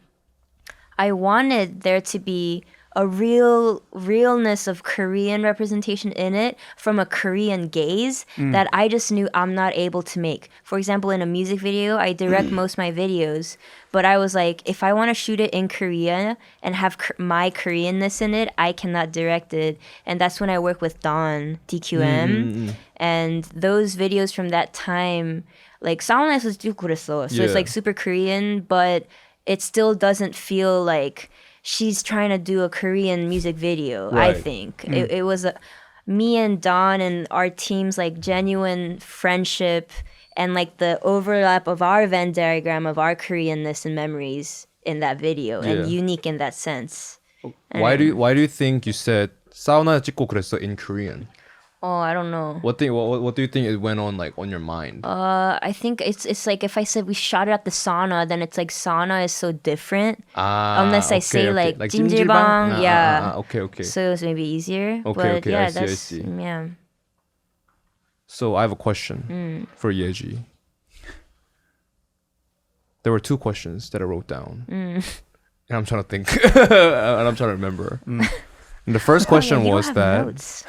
S2: I wanted there to be a realness of Korean representation in it from a Korean gaze that I just knew I'm not able to make. For example, in a music video, I direct most of my videos, but I was like, if I want to shoot it in Korea and have my Koreanness in it, I cannot direct it. And that's when I work with Dawn, DQM. And those videos from that time, like 사우나에서 찍고 그랬어. So
S1: Yeah.
S2: it's like super Korean, but it still doesn't feel like she's trying to do a Korean music video. I
S1: Right.
S2: think it was me and Dawn and our team's like genuine friendship and like the overlap of our Venn diagram of our Koreanness and memories in that video,
S1: Yeah.
S2: and unique in that sense.
S1: Why do you think you said 사우나 찍고 그랬어 in Korean?
S2: Oh, I don't know.
S1: What do you think it went on like on your mind?
S2: I think it's like if I said we shot it at the sauna, then it's like sauna is so different. Unless I say like 찜질방, yeah.
S1: Okay.
S2: So it's maybe easier.
S1: Okay,
S2: but
S1: okay,
S2: yeah,
S1: I
S2: that's
S1: see.
S2: yeah.
S1: So I have a question for Yaeji. There were two questions that I wrote down, and I'm trying to think, and I'm trying to remember. And the first question
S2: you don't
S1: was
S2: have
S1: that,
S2: notes.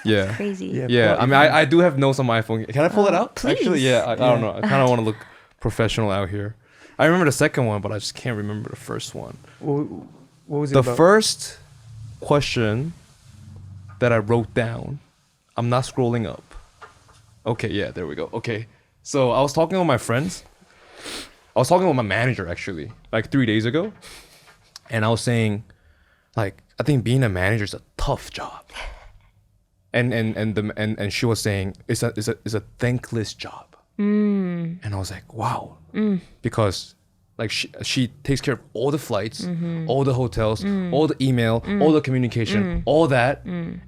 S1: yeah,
S2: Crazy.
S1: yeah. I mean, I do have notes on my phone. Can I pull it out?
S2: please.
S1: Actually, yeah. I don't know. I kind of want to look professional out here. I remember the second one, but I just can't remember the first one.
S3: What was it
S1: The
S3: about?
S1: first question that I wrote down, I'm not scrolling up. Okay, yeah, there we go. Okay, so I was talking with my friends. I was talking with my manager actually, like 3 days ago, and I was saying, like, I think being a manager is a tough job. And she was saying it's a thankless job. And I was like, wow, because like she takes care of all the flights, all the hotels, all the email, all the communication, all that,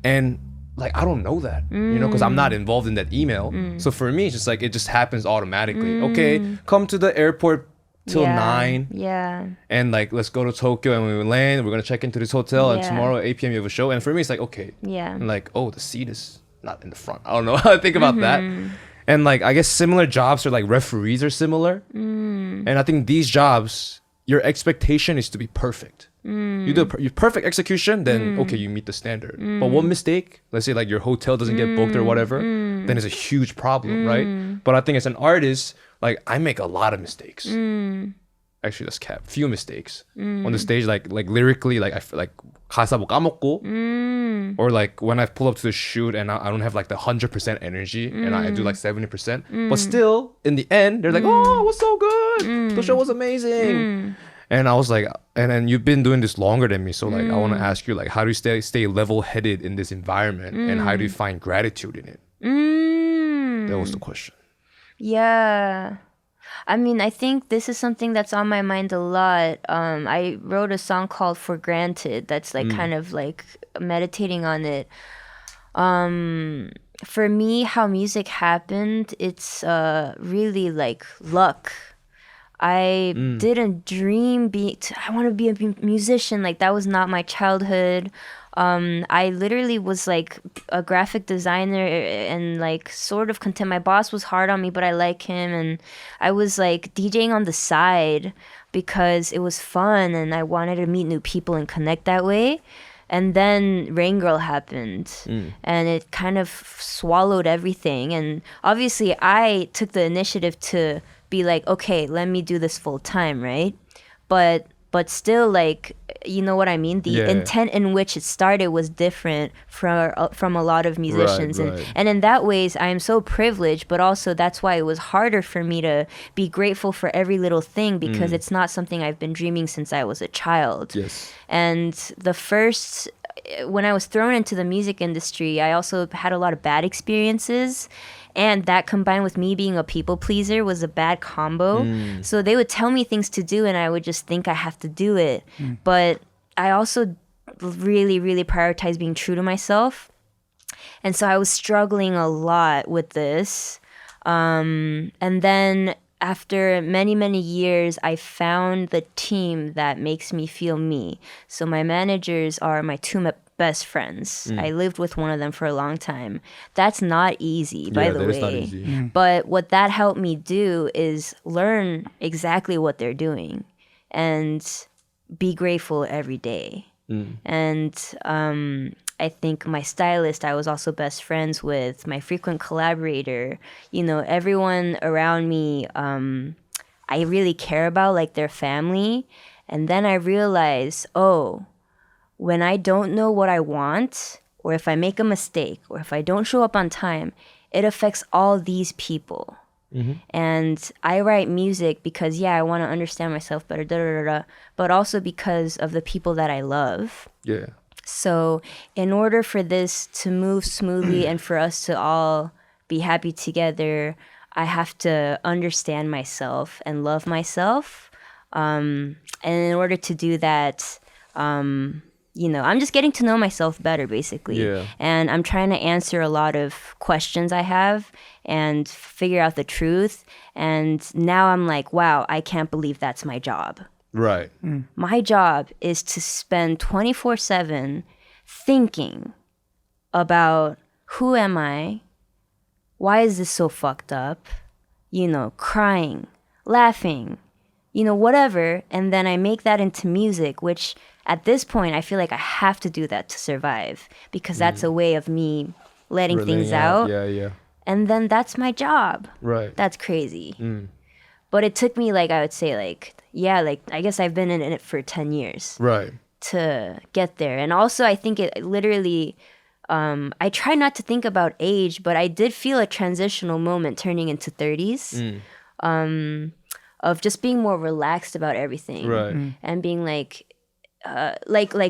S1: and like I don't know that, you know, because I'm not involved in that email. So for me, it's just like it just happens automatically. Okay, come to the airport till 9.
S2: Yeah.
S1: And like let's go to Tokyo, and when we land, we're gonna check into this hotel, and
S2: Yeah.
S1: tomorrow at 8 p.m. you have a show. And for me, it's like okay,
S2: Yeah.
S1: and like oh, the seat is not in the front. I don't know how to think about that. And like I guess similar jobs are like referees are similar. And I think these jobs, your expectation is to be perfect. You do your perfect execution, then okay, you meet the standard. But one mistake, let's say like your hotel doesn't get booked or whatever, then it's a huge problem, right? But I think as an artist, like I make a lot of mistakes. Actually, that's cap. Few mistakes on the stage, like lyrically, like I feel like 가사 뭐 까먹고, or like when I pull up to the shoot and I don't have like the 100% energy and I do like 70%, but still in the end they're like, oh, it was so good, the show was amazing. And I was like, and then you've been doing this longer than me, so like I want to ask you, like, how do you stay level-headed in this environment, and how do you find gratitude in it? That was the question.
S2: Yeah. I mean, I think this is something that's on my mind a lot. I wrote a song called For Granted that's like kind of like meditating on it. For me, how music happened, it's really like luck. I didn't dream I want to be a musician. Like that was not my childhood. I literally was like a graphic designer and like sort of content. My boss was hard on me, but I like him. And I was like DJing on the side because it was fun and I wanted to meet new people and connect that way. And then Rain Girl happened and it kind of swallowed everything. And obviously I took the initiative to be like, okay, let me do this full time, right? But still, like, you know what I mean? The intent in which it started was different from a lot of musicians.
S1: Right.
S2: And in that ways, I am so privileged, but also that's why it was harder for me to be grateful for every little thing because it's not something I've been dreaming since I was a child.
S1: Yes.
S2: And when I was thrown into the music industry, I also had a lot of bad experiences. And that combined with me being a people pleaser was a bad combo. So they would tell me things to do and I would just think I have to do it. But I also really, really prioritize being true to myself. And so I was struggling a lot with this. And then after many, many years, I found the team that makes me feel me. So my managers are my two best friends. I lived with one of them for a long time. That's not easy, by the way.
S1: Not easy.
S2: But what that helped me do is learn exactly what they're doing and be grateful every day. And I think my stylist, I was also best friends with, my frequent collaborator, you know, everyone around me, I really care about, like their family. And then I realized, when I don't know what I want, or if I make a mistake, or if I don't show up on time, it affects all these people. And I write music because, I want to understand myself better, but also because of the people that I love.
S1: Yeah.
S2: So in order for this to move smoothly and for us to all be happy together, I have to understand myself and love myself. And in order to do that, you know, I'm just getting to know myself better, basically.
S1: Yeah.
S2: And I'm trying to answer a lot of questions I have and figure out the truth. And now I'm like, wow, I can't believe that's my job.
S1: Right.
S2: My job is to spend 24/7 thinking about who am I? Why is this so fucked up? You know, crying, laughing, you know, whatever. And then I make that into music, which at this point, I feel like I have to do that to survive because that's a way of me letting things out.
S1: Yeah.
S2: And then that's my job.
S1: Right.
S2: That's crazy. But it took me, like, I would say, like, I guess I've been in it for 10 years.
S1: Right.
S2: To get there. And also, I think it literally, I try not to think about age, but I did feel a transitional moment turning into 30s. Of just being more relaxed about everything.
S1: Right.
S2: And being like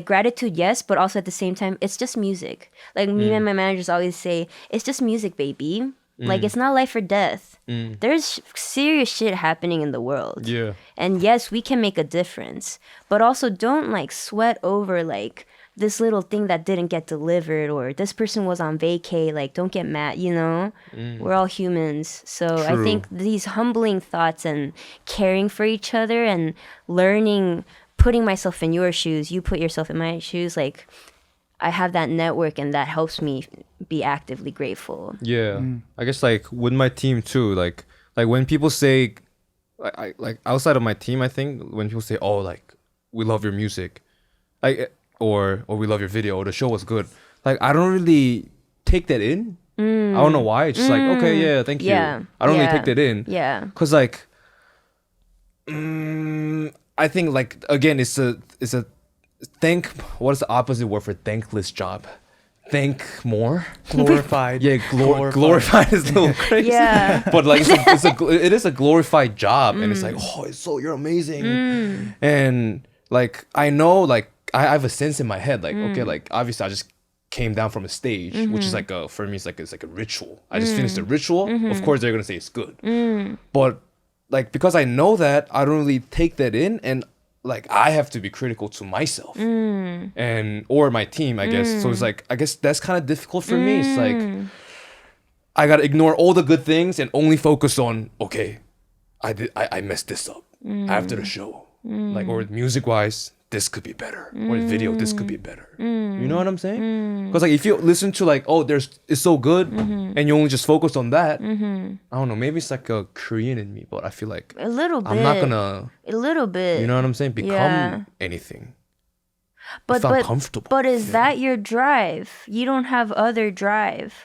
S2: gratitude, yes, but also at the same time, it's just music. Like me and my managers always say, it's just music, baby. Like it's not life or death. There's serious shit happening in the world.
S1: Yeah.
S2: And yes, we can make a difference, but also don't like sweat over like this little thing that didn't get delivered or this person was on vacay. Like don't get mad, you know? We're all humans. So I think these humbling thoughts and caring for each other and learning, putting myself in your shoes, you put yourself in my shoes, like I have that network, and that helps me be actively grateful.
S1: Yeah. I guess like with my team too, like when people say, like outside of my team, I think when people say, oh, like we love your music, like or we love your video, or the show was good, like I don't really take that in. I don't know why. It's just like, okay, yeah, thank you. I don't really take that in.
S2: Yeah.
S1: Cause like, I think like again, it's a thank. What is the opposite word for thankless job? Thank more.
S3: Glorified.
S1: Yeah, glorified is a little crazy.
S2: Yeah.
S1: But like it is a glorified job, and it's like, oh, you're amazing. And like I know, like I have a sense in my head, like okay, like obviously I just came down from a stage, which is like for me it's like a ritual. I just finished the ritual. Of course they're gonna say it's good, but like because I know that, I don't really take that in, and like I have to be critical to myself and or my team, I guess. So it's like I guess that's kind of difficult for me. It's like I gotta ignore all the good things and only focus on okay, I messed this up after the show, like or music wise. This could be better, or video, this could be better. You know what I'm saying? Because like if you listen to like, oh, it's so good, and you only just focus on that, I don't know, maybe it's like a Korean in me, but I feel like
S2: A little bit.
S1: I'm not gonna,
S2: A little bit.
S1: you know what I'm saying, become
S2: Yeah.
S1: anything.
S2: But
S1: if I'm comfortable.
S2: But is that your drive? You don't have other drive.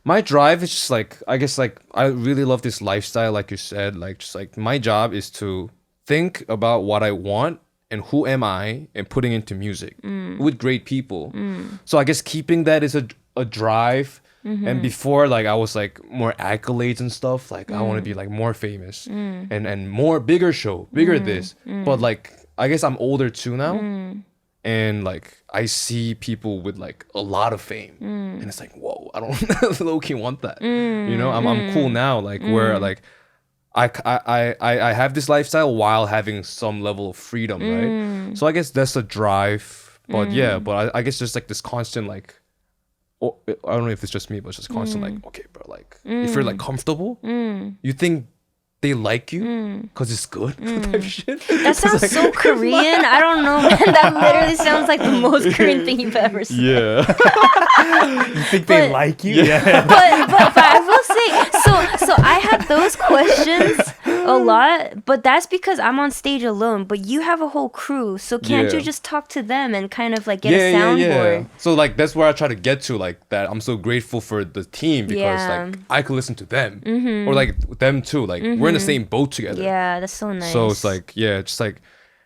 S1: My drive is just like, I guess like I really love this lifestyle, like you said, like just like my job is to think about what I want and who am I, and putting into music with great people. So I guess keeping that is a drive. And before, like I was like more accolades and stuff. Like I want to be like more famous and more bigger show, bigger this. But like I guess I'm older too now, and like I see people with like a lot of fame, and it's like whoa, I don't low-key want that. You know, I'm cool now, like where like. I have this lifestyle while having some level of freedom, right? So I guess that's a drive. But yeah, but I guess just like this constant like, I don't know if it's just me, but it's just constant like, okay, bro, like if you're like comfortable, you think they like you because it's good type shit.
S2: That sounds
S1: like,
S2: so Korean. I don't know, man. That literally sounds like the most Korean thing you've ever said.
S1: Yeah.
S3: You think they like you? Yeah.
S2: But I will say, so I have those questions a lot, but that's because I'm on stage alone. But you have a whole crew, so can't you just talk to them and kind of like get a soundboard?
S1: So like that's where I try to get to, like that I'm so grateful for the team because like I could listen to them or like them too. Like we're in the same boat together.
S2: Yeah, that's so nice.
S1: So it's like just like,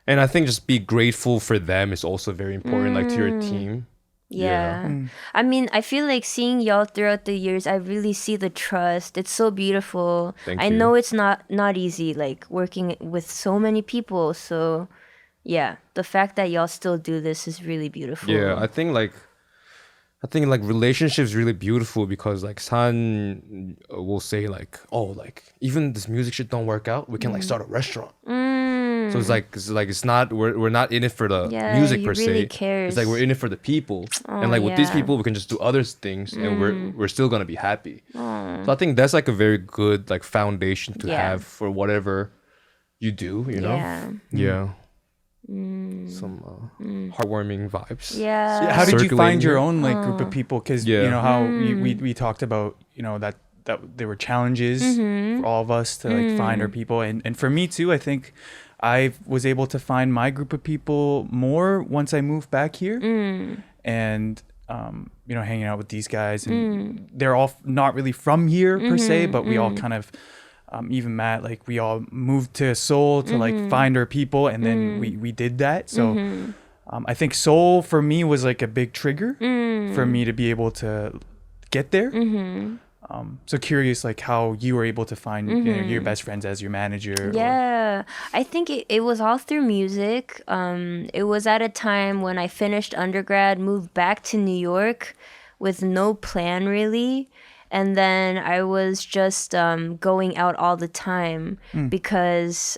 S1: and I think just be grateful for them is also very important, like to your team.
S2: Yeah. I mean, I feel like seeing y'all throughout the years, I really see the trust. It's so beautiful.
S1: Thank
S2: I
S1: you.
S2: know it's not easy, like working with so many people. So yeah, the fact that y'all still do this is really beautiful.
S1: Yeah, I think like relationships really beautiful because like San will say like, oh, like even this music shit don't work out, we can like start a restaurant. So it's like it's not we're not in it for the music
S2: he
S1: per
S2: really
S1: se.
S2: cares.
S1: It's like we're in it for the people, and like with these people, we can just do other things, and we're still gonna be happy. So I think that's like a very good like foundation to have for whatever you do. You know, yeah. Some heartwarming vibes.
S2: Yeah.
S3: How did you
S1: Circulating
S3: find your
S1: here.
S3: own like group of people? Because you know how we talked about, you know, that there were challenges for all of us to like find our people, and for me too. I think I was able to find my group of people more once I moved back here, and you know, hanging out with these guys, and they're all not really from here per se, but we all kind of. Even Matt, like we all moved to Seoul to like find our people, and then we did that. So I think Seoul for me was like a big trigger for me to be able to get there. So curious, like how you were able to find you know, your best friends as your manager.
S2: Yeah, I think it was all through music. It was at a time when I finished undergrad, moved back to New York with no plan really. And then I was just going out all the time because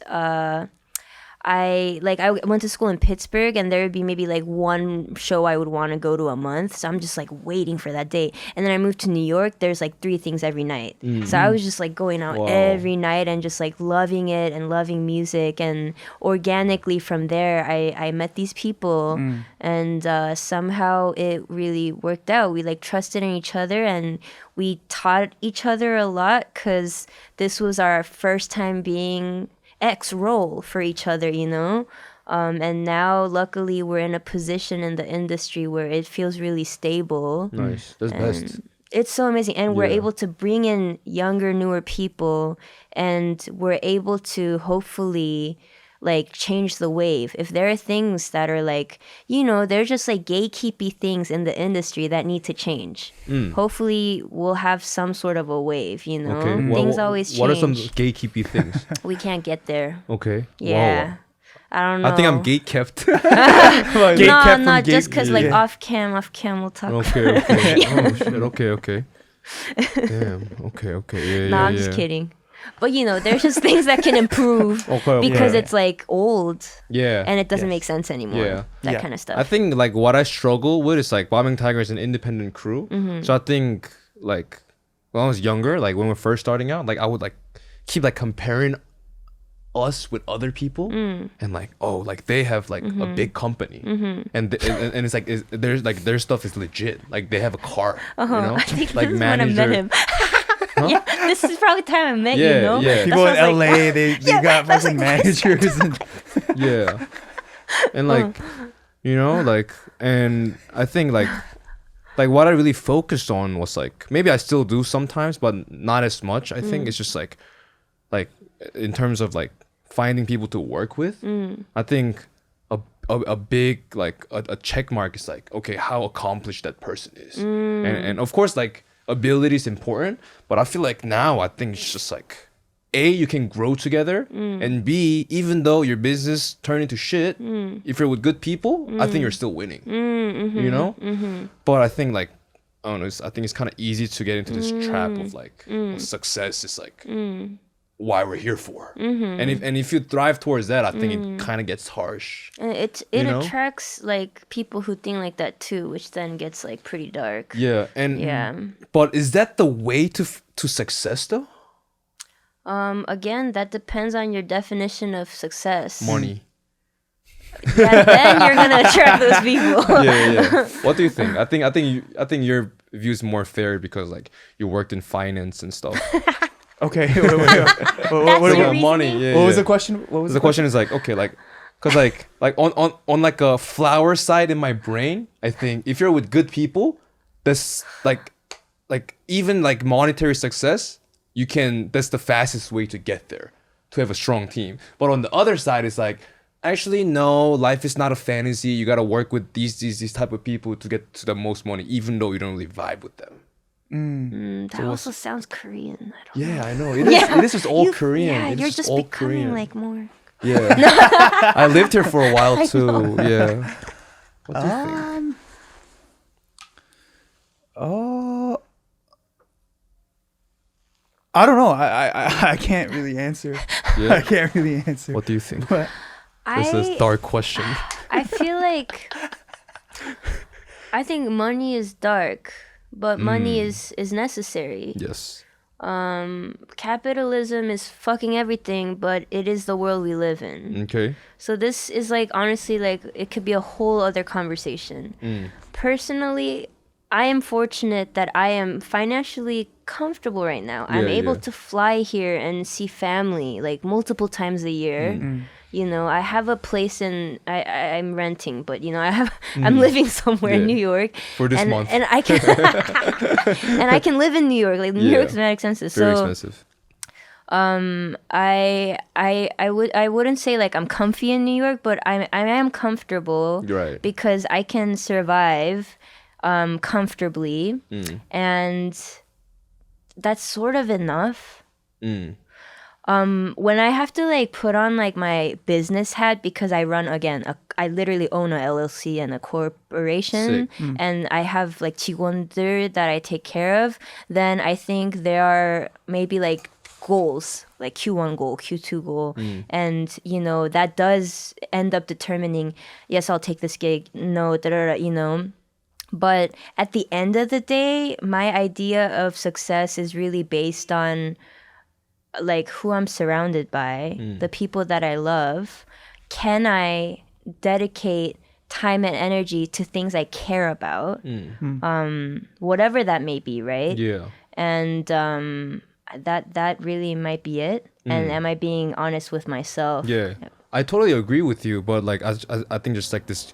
S2: I went to school in Pittsburgh, and there would be maybe like one show I would want to go to a month. So I'm just like waiting for that day. And then I moved to New York. There's like 3 things every night. So I was just like going out every night and just like loving it and loving music. And organically from there, I met these people, and somehow it really worked out. We like trusted in each other, and we taught each other a lot because this was our first time being X role for each other, you know? And now, luckily, we're in a position in the industry where it feels really stable.
S1: Nice. That's best.
S2: It's so amazing. And we're able to bring in younger, newer people, and we're able to hopefully like change the wave. If there are things that are like, you know, they're just like gatekeepy things in the industry that need to change. Hopefully we'll have some sort of a wave, you know.
S1: Okay.
S2: Things always change.
S1: What are some gatekeepy things?
S2: We can't get there.
S1: Okay.
S2: Yeah.
S1: Wow.
S2: I don't know.
S1: I think I'm gatekept.
S2: No, not just because like off cam we'll talk.
S1: Okay. Oh shit. Okay. Damn. Okay.
S2: No, I'm just kidding. But you know, there's just things that can improve because it's like old.
S1: Yeah.
S2: And it doesn't make sense anymore.
S1: Yeah.
S2: That kind of stuff.
S1: I think like what I struggle with is like Bombing Tiger is an independent crew. So I think like when I was younger, like when we were first starting out, like I would like keep like comparing us with other people and like, oh, like they have like a big company and it's like there's like their stuff is legit. Like they have a car, you know,
S2: I think
S1: like
S2: this is when I met him. Yeah, this is probably the time I met you, know?
S1: Yeah.
S3: People in LA,
S2: like,
S3: they got fucking managers. And
S1: Yeah. And like, you know, like, and I think like what I really focused on was like, maybe I still do sometimes, but not as much. I think it's just like in terms of like finding people to work with, I think a big like a check mark is like, okay, how accomplished that person is. And of course like ability is important, but I feel like now I think it's just like A, you can grow together, and B, even though your business turn into shit, if you're with good people, I think you're still winning. You know? But I think like I don't know, I think it's kind of easy to get into this trap of like success is like why we're here for. And if you thrive towards that, I think it kind of gets harsh.
S2: And it attracts like people who think like that too, which then gets like pretty dark.
S1: Yeah, but is that the way to success though?
S2: Again, that depends on your definition of success.
S1: Money.
S2: Yeah, then you're gonna attract those people.
S1: Yeah. What do you think? I think your view is more fair because like you worked in finance and stuff.
S3: okay, wait.
S2: What
S3: about
S1: money? Yeah.
S3: What was the question? What was
S1: the question? Is like okay, like because like on like a flower side in my brain, I think if you're with good people, that's like even like monetary success. That's the fastest way to get there, to have a strong team. But on the other side, it's like, actually, no, life is not a fantasy. You got to work with these type of people to get to the most money, even though you don't really vibe with them.
S2: That also sounds Korean. I don't know.
S1: I know. It is just all Korean.
S2: Yeah,
S1: It
S2: you're
S1: is
S2: just
S1: all
S2: becoming
S1: Korean.
S2: like more.
S1: Yeah. I lived here for a while too. Yeah. What do you think?
S3: I don't know. I can't really answer.
S1: Yeah.
S3: I can't really answer.
S1: What do you think?
S3: But
S1: This is a dark question.
S2: I feel like I think money is dark, but money is necessary.
S1: Yes.
S2: Capitalism is fucking everything, but it is the world we live in.
S1: Okay.
S2: So this is like honestly like it could be a whole other conversation. Personally, I am fortunate that I am financially comfortable right now. I'm able to fly here and see family like multiple times a year. You know, I have a place I'm renting, but you know, I'm living somewhere in New York
S1: for this month,
S2: and I can and I can live in New York. Like New York's very expensive.
S1: Very expensive.
S2: I wouldn't say like I'm comfy in New York, but I am comfortable.
S1: Right.
S2: Because I can survive comfortably, and that's sort of enough. When I have to like put on like my business hat because I run I literally own a LLC and a corporation, and I have like 직원들 that I take care of, then I think there are maybe like goals, like Q1 goal, Q2 goal. And, you know, that does end up determining, yes, I'll take this gig. No, you know. But at the end of the day, my idea of success is really based on like who I'm surrounded by, the people that I love. Can I dedicate time and energy to things I care about? Whatever that may be, right?
S1: Yeah.
S2: And that really might be it. And am I being honest with myself?
S1: Yeah. I totally agree with you, but like I think just like this,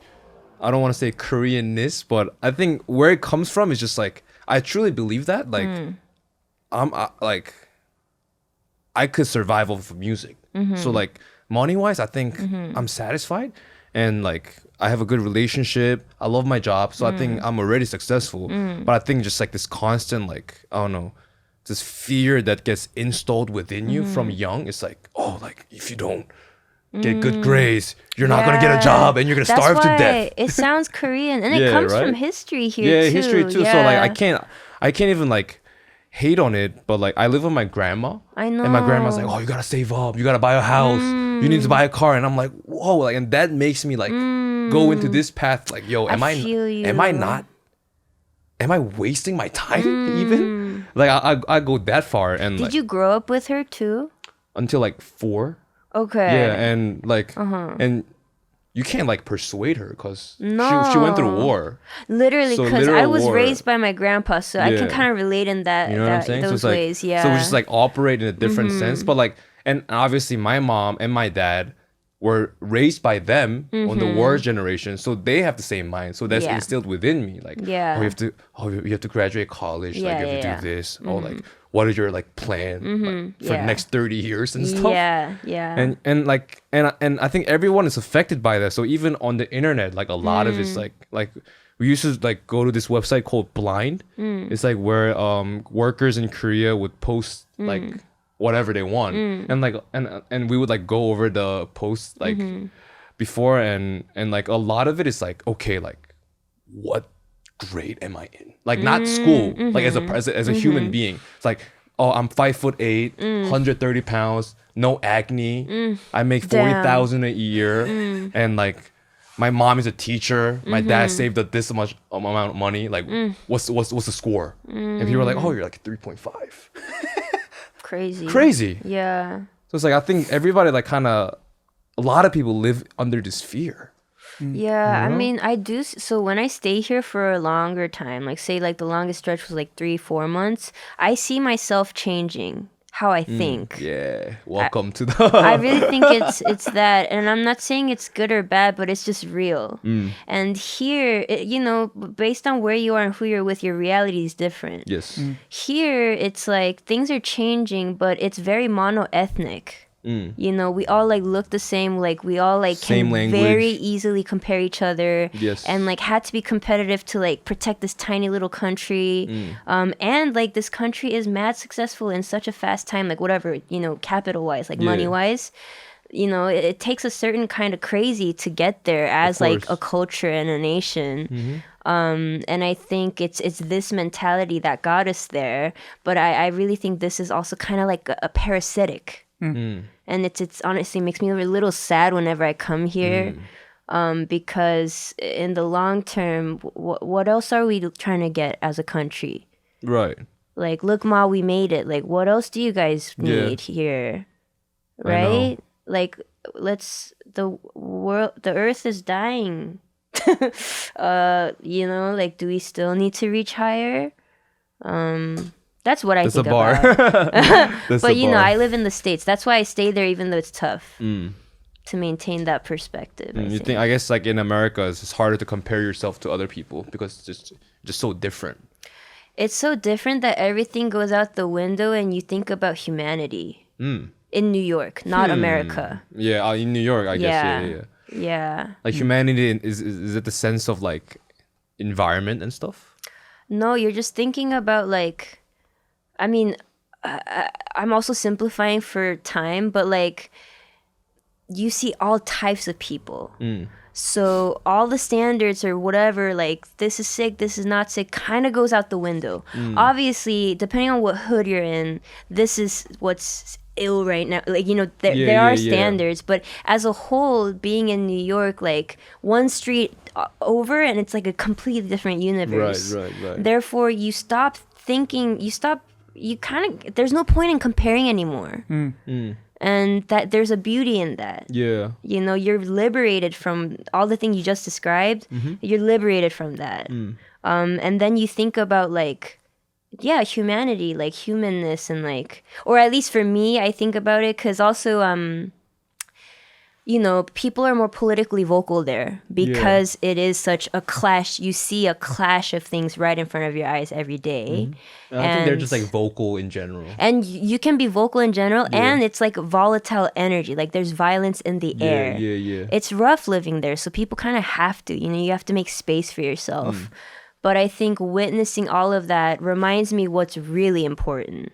S1: I don't want to say Koreanness, but I think where it comes from is just like I truly believe that like like I could survive off of music. So like money wise, I think I'm satisfied, and like I have a good relationship. I love my job, so I think I'm already successful. But I think just like this constant like I don't know, this fear that gets installed within you from young. It's like, oh, like if you don't get good grades, you're not gonna get a job, and you're gonna starve to death.
S2: It sounds Korean, and it comes from history here too.
S1: History too. So like I can't even like hate on it, but like I live with my grandma.
S2: I know.
S1: And my grandma's like, oh, you gotta save up, you gotta buy a house, you need to buy a car, and I'm like, whoa, like, and that makes me like go into this path, like, yo, am I wasting my time even? Like I go that far, and
S2: did you grow up with her too?
S1: Until like 4.
S2: Okay.
S1: Yeah, and like and you can't like persuade her because she went through war.
S2: Literally,
S1: So
S2: because I
S1: literal
S2: was
S1: war.
S2: raised by my grandpa, so I can
S1: Yeah.
S2: kind of relate in that,
S1: You know what I'm saying?
S2: those
S1: so it's
S2: ways.
S1: like,
S2: Yeah.
S1: So we just like operate in a different sense, but like, and obviously my mom and my dad were raised by them on the war generation, so they have the same mind. So that's
S2: Yeah.
S1: instilled within me. Like,
S2: Yeah.
S1: you have to graduate college. Like, you have to do this. Oh, like, what is your like plan for the
S2: Yeah.
S1: next 30 years and stuff?
S2: Yeah, yeah.
S1: And like and I think everyone is affected by that. So even on the internet, like a lot of it's like we used to like go to this website called Blind. It's like where workers in Korea would post like whatever they want, and like and we would like go over the posts like before, and like a lot of it is like, okay, like what grade am I in? Like not school, like as a human being. It's like, oh, I'm 5'8", 130 pounds, no acne. I make 40,000 a year, and like my mom is a teacher. My dad saved up this much amount of money. Like, what's the score? And people are like, oh, you're like 3.5. Crazy.
S2: Yeah.
S1: So it's like I think everybody like kind of a lot of people live under this fear.
S2: Yeah, I mean, I do. So when I stay here for a longer time, like say like the longest stretch was like 3-4 months, I see myself changing how I think.
S1: Yeah, welcome to the.
S2: I really think it's that, and I'm not saying it's good or bad, but it's just real. And here, you know, based on where you are and who you're with, your reality is different.
S1: Yes.
S2: Here, it's like things are changing, but it's very mono-ethnic. You know, we all like look the same. Like we all like
S1: Same
S2: can
S1: language.
S2: very easily compare each other.
S1: Yes.
S2: And like had to be competitive to like protect this tiny little country. And like this country is mad successful in such a fast time. Like whatever, you know, capital wise, like
S1: Yeah.
S2: money wise. You know, it takes a certain kind of crazy to get there as like a
S1: course.
S2: culture and a nation. And I think it's this mentality that got us there. But I really think this is also kind of like a parasitic. And it's honestly makes me a little sad whenever I come here, because in the long term, what else are we trying to get as a country?
S1: Right.
S2: Like, look, Ma, we made it. Like, what else do you guys
S1: Yeah.
S2: need here?
S1: I know.
S2: Right? Like, the earth is dying. You know, like, do we still need to reach higher? That's what I
S1: That's a
S2: think
S1: bar.
S2: about.
S1: That's
S2: But
S1: a
S2: you know,
S1: bar.
S2: I live in the States. That's why I stay there, even though it's tough to maintain that perspective.
S1: You think? I guess like in America, it's harder to compare yourself to other people because it's just so different.
S2: It's so different that everything goes out the window, and you think about humanity in New York, not America.
S1: Yeah, in New York, I guess. Yeah.
S2: Yeah.
S1: Like humanity is it the sense of like environment and stuff?
S2: No, you're just thinking about like, I mean, I'm also simplifying for time, but like, you see all types of people. So all the standards or whatever, like this is sick, this is not sick, kind of goes out the window. Obviously, depending on what hood you're in, this is what's ill right now. Like, you know, there are standards, but as a whole, being in New York, like one street over and it's like a completely different universe.
S1: Right.
S2: Therefore, you stop thinking, there's no point in comparing anymore. And that there's a beauty in that.
S1: Yeah.
S2: You know, you're liberated from all the things you just described. You're liberated from that. And then you think about like, humanity, like humanness, and like, or at least for me, I think about it because also, you know, people are more politically vocal there because it is such a clash. You see a clash of things right in front of your eyes every day.
S1: And I think they're just like vocal in general.
S2: And you can be vocal in general, and it's like volatile energy. Like there's violence in the air.
S1: Yeah.
S2: It's rough living there, so people kind of have to, you know, you have to make space for yourself. But I think witnessing all of that reminds me what's really important.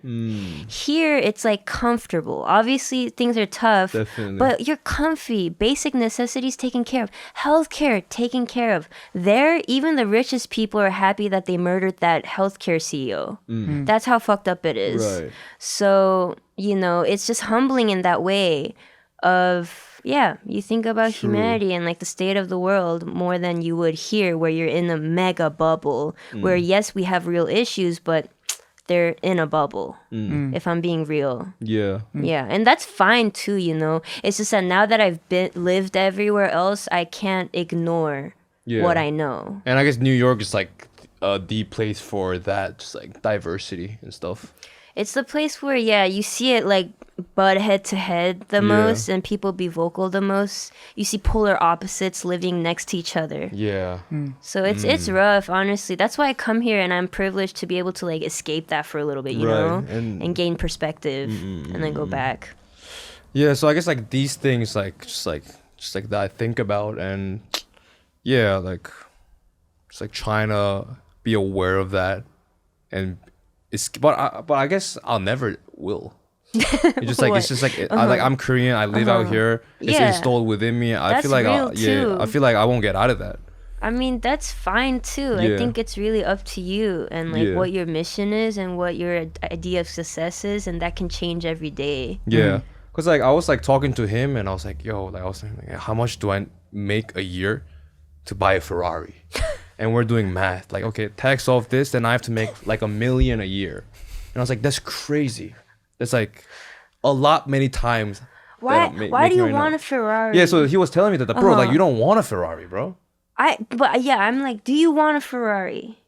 S2: Here, it's like comfortable. Obviously, things are tough,
S1: Definitely.
S2: but you're comfy. Basic necessities taken care of. Healthcare taken care of. There, even the richest people are happy that they murdered that healthcare CEO. That's how fucked up it is.
S1: Right.
S2: So, you know, it's just humbling in that way of... Yeah, you think about humanity and like the state of the world more than you would here where you're in a mega bubble where yes, we have real issues, but they're in a bubble, if I'm being real.
S1: Yeah.
S2: Yeah, and that's fine too, you know. It's just that now that I've lived everywhere else, I can't ignore what I know.
S1: And I guess New York is like the place for that, just like diversity and stuff.
S2: It's the place where, you see it like butt head to head the most and people be vocal the most. You see polar opposites living next to each other.
S1: Yeah.
S2: So it's rough, honestly. That's why I come here and I'm privileged to be able to like escape that for a little bit, you know, and gain perspective and then go back.
S1: Yeah, so I guess like these things just like that I think about, and like just like trying to be aware of that, and but I guess I'll never will. It's just like it's just like I'm Korean. I live out here. It's installed within me. I feel like I feel like I won't get out of that.
S2: I mean, that's fine too. I think it's really up to you and like what your mission is and what your idea of success is, and that can change every day.
S1: Yeah, because like I was like talking to him and I was like, yo, like I was thinking, like, how much do I make a year to buy a Ferrari? And we're doing math. Like, okay, tax off this, then I have to make like $1 million a year. And I was like, that's crazy. That's like a lot many times.
S2: Why do you want a Ferrari?
S1: Yeah, so he was telling me that, bro, like you don't want a Ferrari, bro.
S2: I'm like, do you want a Ferrari?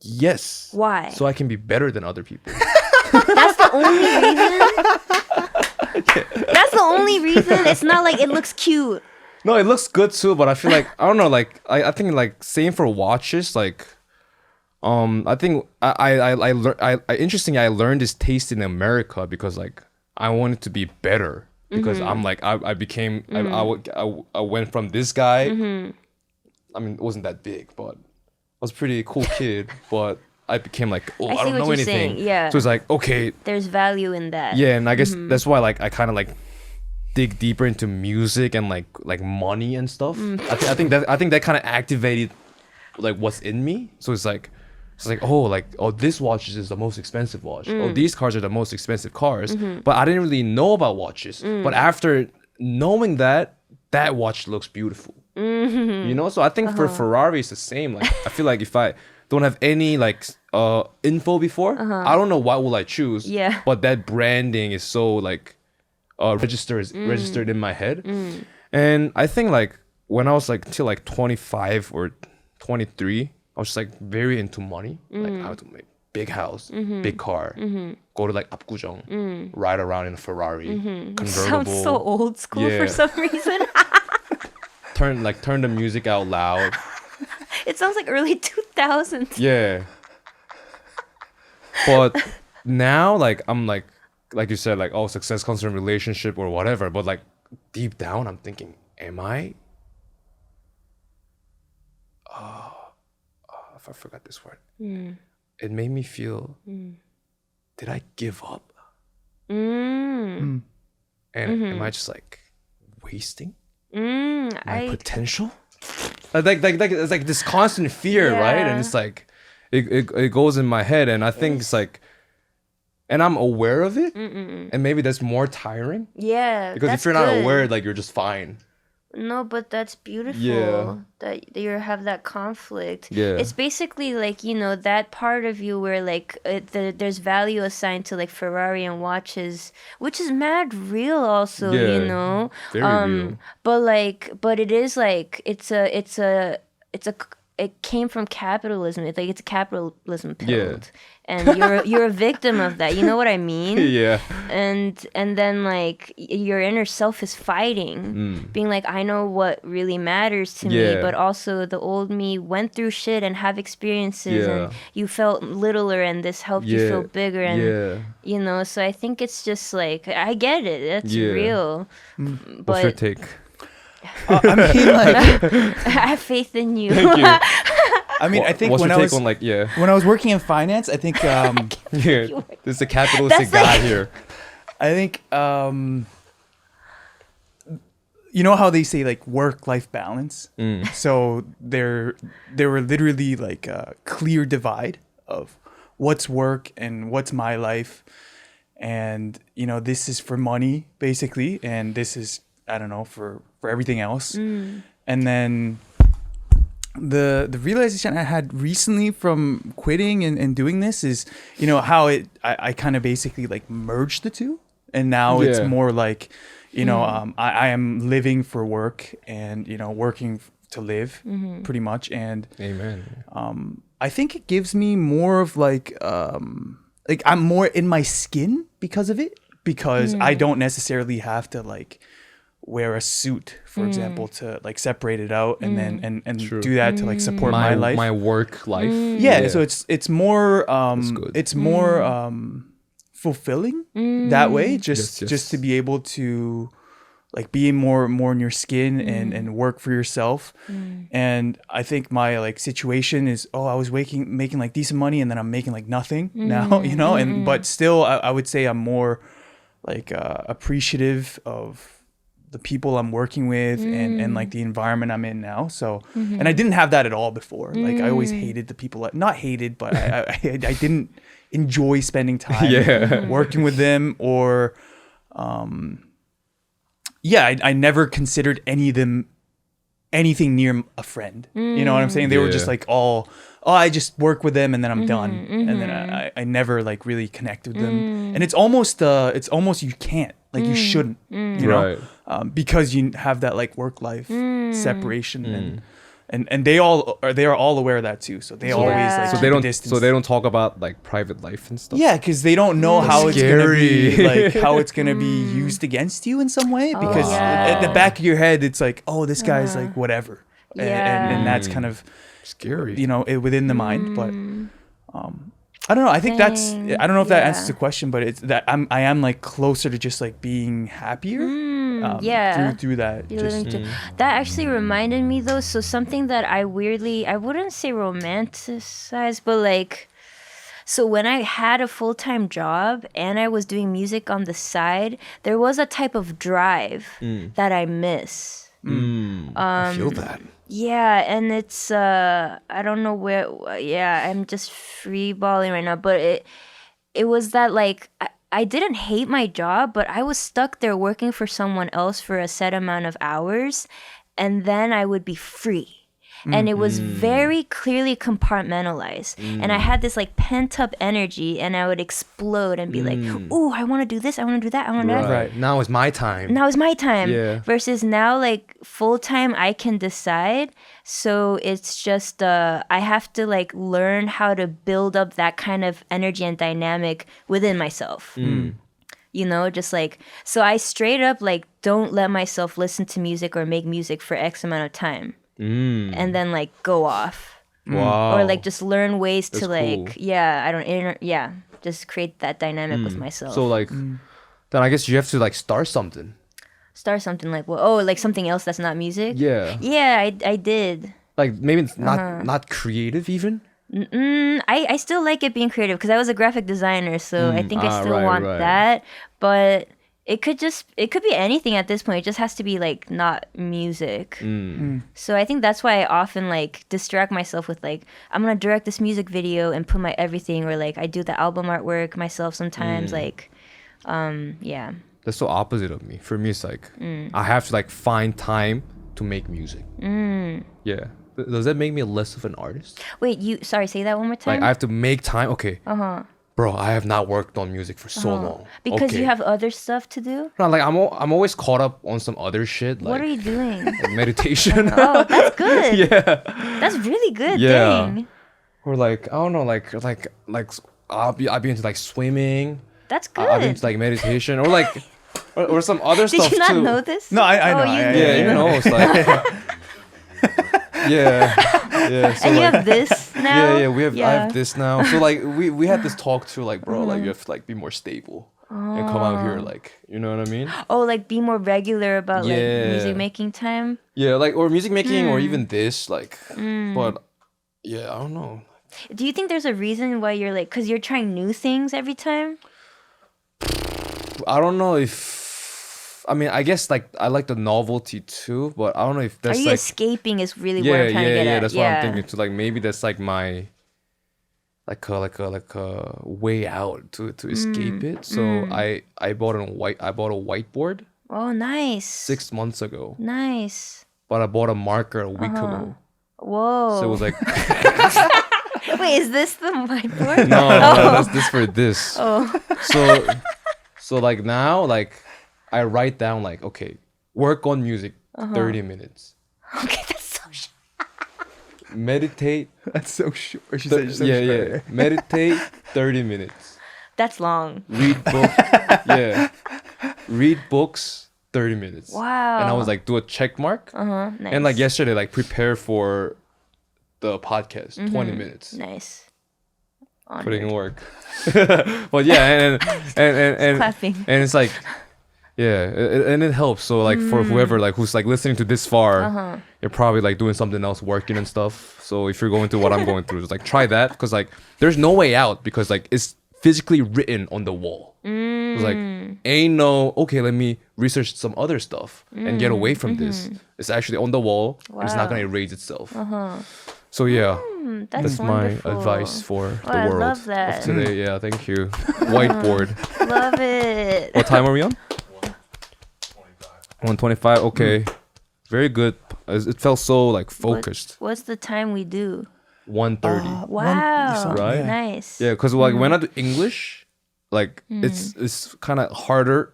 S1: Yes.
S2: Why?
S1: So I can be better than other people.
S2: That's the only reason? That's the only reason? It's not like it looks cute.
S1: No, it looks good too, but I feel like I don't know, like I think like same for watches, like I think interestingly I learned this taste in America because like I wanted to be better because I'm like I became I went from this guy. I mean, it wasn't that big, but I was a pretty cool kid, but I became like, I don't know anything.
S2: Yeah.
S1: So it's like, okay,
S2: there's value in that.
S1: Yeah, and I guess that's why like I kind of like dig deeper into music and like money and stuff. I think that kind of activated like what's in me. So it's like this watch is the most expensive watch. Oh, these cars are the most expensive cars. But I didn't really know about watches. But after knowing that watch looks beautiful. You know, so I think for Ferrari it's the same. Like I feel like if I don't have any like info before, I don't know what will I choose.
S2: Yeah.
S1: But that branding is so like registered in my head. And I think like when I was like till like 25 or 23, I was just like very into money. Like I would make big house, big car, go to like Apgujeong, ride around in a Ferrari, convertible.
S2: Sounds so old school for some reason.
S1: turn the music out loud.
S2: It sounds like early 2000s.
S1: Yeah. But now like I'm like you said, like, oh, success comes from relationship or whatever. But like deep down, I'm thinking, am I? If I forgot this word, it made me feel. Did I give up? And am I just like wasting
S2: Mm,
S1: my potential? Like it's like this constant fear, right? And it's like it goes in my head, and I think it's like, and I'm aware of it, and maybe that's more tiring.
S2: Yeah,
S1: Because
S2: that's
S1: if you're not
S2: good.
S1: aware, like you're just fine.
S2: No, but that's beautiful.
S1: Yeah.
S2: That you have that conflict.
S1: Yeah.
S2: It's basically like, you know, that part of you where like there's value assigned to like Ferrari and watches, which is mad real also,
S1: Yeah.
S2: you know.
S1: Very real.
S2: But it is like it came from capitalism. It's like it's a capitalism pilled. And you're a victim of that. You know what I mean?
S1: Yeah.
S2: And then like your inner self is fighting, being like, I know what really matters to me,
S1: Yeah.
S2: but also the old me went through shit and have experiences,
S1: Yeah.
S2: and you felt littler, and this helped you feel bigger, and you know. So I think it's just like, I get it. That's real.
S1: What's your
S2: But
S1: take?
S3: I mean, like,
S2: I have faith in you.
S1: Thank you.
S3: I mean, I think
S1: What's
S3: when
S1: your
S3: I
S1: take
S3: was
S1: on like
S3: when I was working in finance, I think
S1: yeah, there's a capitalistic
S2: That's
S1: guy
S2: like-
S1: here.
S3: I think you know how they say like work-life balance. So there were literally like a clear divide of what's work and what's my life, and you know, this is for money basically, and this is, I don't know, for everything else. And then the realization I had recently from quitting and doing this is, you know, how I kind of basically like merged the two, and now it's
S1: Yeah.
S3: more like, you know, I am living for work and, you know, working to live pretty much. And
S1: Amen.
S3: I think it gives me more of like I'm more in my skin because of it, because I don't necessarily have to like wear a suit, for example, to like separate it out and then and
S1: True.
S3: do that to like support my life.
S1: My work life.
S3: Yeah, so it's more
S1: good.
S3: it's more fulfilling that way, just
S1: Yes.
S3: to be able to like be more in your skin and work for yourself. And I think my like situation is, I was making like decent money, and then I'm making like nothing now, you know. And but still I would say I'm more like appreciative of the people I'm working with and like the environment I'm in now. So, and I didn't have that at all before. Like I always hated the people, not hated, but I didn't enjoy spending time working with them, or, I never considered any of them anything near a friend. You know what I'm saying? They were just like I just work with them and then I'm done. And then I never like really connected with them. And it's almost you can't, like you shouldn't, you know, because you have that like work-life separation, and they are all aware of that too. So they always like
S2: So
S3: keep
S1: they
S3: a
S1: don't.
S3: distance.
S1: So they don't talk about like private life and stuff.
S3: Yeah, because they don't know how it's gonna
S1: Scary.
S3: be like how it's gonna be used against you in some way. Because at the back of your head, it's like, oh, this guy's like whatever, and that's kind of
S1: Scary.
S3: you know, within the mind. But I don't know. I think that's. I don't know if that answers the question, but it's that I am like closer to just like being happier. Through that.
S2: That actually reminded me though, so something that I wouldn't say romanticize, but like, so when I had a full-time job and I was doing music on the side, there was a type of drive that I miss.
S1: I feel that.
S2: Yeah, and it's I don't know where. I'm just free balling right now, but it was that like I didn't hate my job, but I was stuck there working for someone else for a set amount of hours, and then I would be free. And it was very clearly compartmentalized. And I had this like pent up energy, and I would explode and be like, "Ooh, I want to do this, I want to do that, I want to do that."
S1: Right. Now is my time.
S2: Now is my time.
S1: Yeah.
S2: Versus now, like full time, I can decide. So it's just I have to like learn how to build up that kind of energy and dynamic within myself. You know, just like, so I straight up like don't let myself listen to music or make music for X amount of time. And then like go off.
S1: Wow.
S2: Or like just learn ways
S1: That's
S2: to like
S1: cool.
S2: just create that dynamic with myself.
S1: So like, then I guess you have to like start something.
S2: Start something like, like something else that's not music.
S1: Yeah.
S2: I did.
S1: Like maybe it's not creative even.
S2: I still like it being creative because I was a graphic designer, so I think I still want
S1: right.
S2: that. But it could be anything at this point. It just has to be like not music. So I think that's why I often like distract myself with like, I'm gonna direct this music video and put my everything, or like I do the album artwork myself sometimes. Like, yeah.
S1: That's so opposite of me. For me, it's like I have to like find time to make music. Yeah. Does that make me less of an artist?
S2: Wait, sorry, say that one more time.
S1: Like I have to make time. Okay. Bro, I have not worked on music for so long.
S2: Because you have other stuff to do?
S1: No, like I'm always caught up on some other shit. Like,
S2: What are you doing?
S1: like meditation.
S2: Oh, that's good.
S1: Yeah.
S2: That's really good.
S1: Yeah.
S2: Dang.
S1: Or like I don't know, like I'll be into like swimming.
S2: That's good.
S1: I'll be into like meditation or like or some other
S2: Did
S1: stuff
S2: you not
S1: too.
S2: know this?
S3: No, I know.
S2: you
S3: I-
S2: knew.
S1: Yeah, you know, it's like yeah. So
S2: And you
S1: like,
S2: have this now?
S1: yeah, I have this now. So like we had this talk too, like bro, like you have to like be more stable and come out here, like you know what I mean?
S2: Oh, like be more regular about like
S1: Yeah.
S2: music making time?
S1: Yeah, like or music making or even this, like. But yeah, I don't know.
S2: Do you think there's a reason why you're like, because you're trying new things every time?
S1: I don't know if. I mean, I guess like I like the novelty too, but I don't know if
S2: Are
S1: that's
S2: you
S1: like.
S2: escaping is really what I'm trying to get at.
S1: That's what I'm thinking too. Like maybe that's like my. Like a way out to escape it. So I bought a whiteboard
S2: Oh, nice.
S1: 6 months ago,
S2: Nice.
S1: but I bought a marker a week ago.
S2: Whoa.
S1: So it was like
S2: Wait, is this the whiteboard?
S1: no, that's this for this.
S2: Oh.
S1: So like now like I write down like okay, work on music 30 minutes.
S2: Okay, that's so
S1: Meditate.
S3: That's so short. She said so
S1: yeah. Meditate 30 minutes.
S2: That's long.
S1: Read book. Yeah. Read books 30 minutes.
S2: Wow.
S1: And I was like, do a check mark.
S2: Nice.
S1: And like yesterday, like prepare for the podcast 20 minutes.
S2: Nice.
S1: Putting in work. But yeah, and
S2: Clapping.
S1: and it's like yeah, and it helps. So like for whoever like who's like listening to this far, you're probably like doing something else, working and stuff. So if you're going through what I'm going through, just like try that because like there's no way out because like it's physically written on the wall. It's like ain't no okay. Let me research some other stuff and get away from this. It's actually on the wall. And it's not gonna erase itself. So yeah, that's
S2: wonderful.
S1: my advice for the
S2: I
S1: world
S2: love that.
S1: of today. Yeah, thank you. Whiteboard.
S2: Love it.
S1: What time are we on? 1:25. Okay, very good. It felt so like focused.
S2: What's the time we do?
S1: 1:30.
S2: Wow.
S1: Right?
S2: Nice.
S1: Yeah, because like when I do English, like it's kind of harder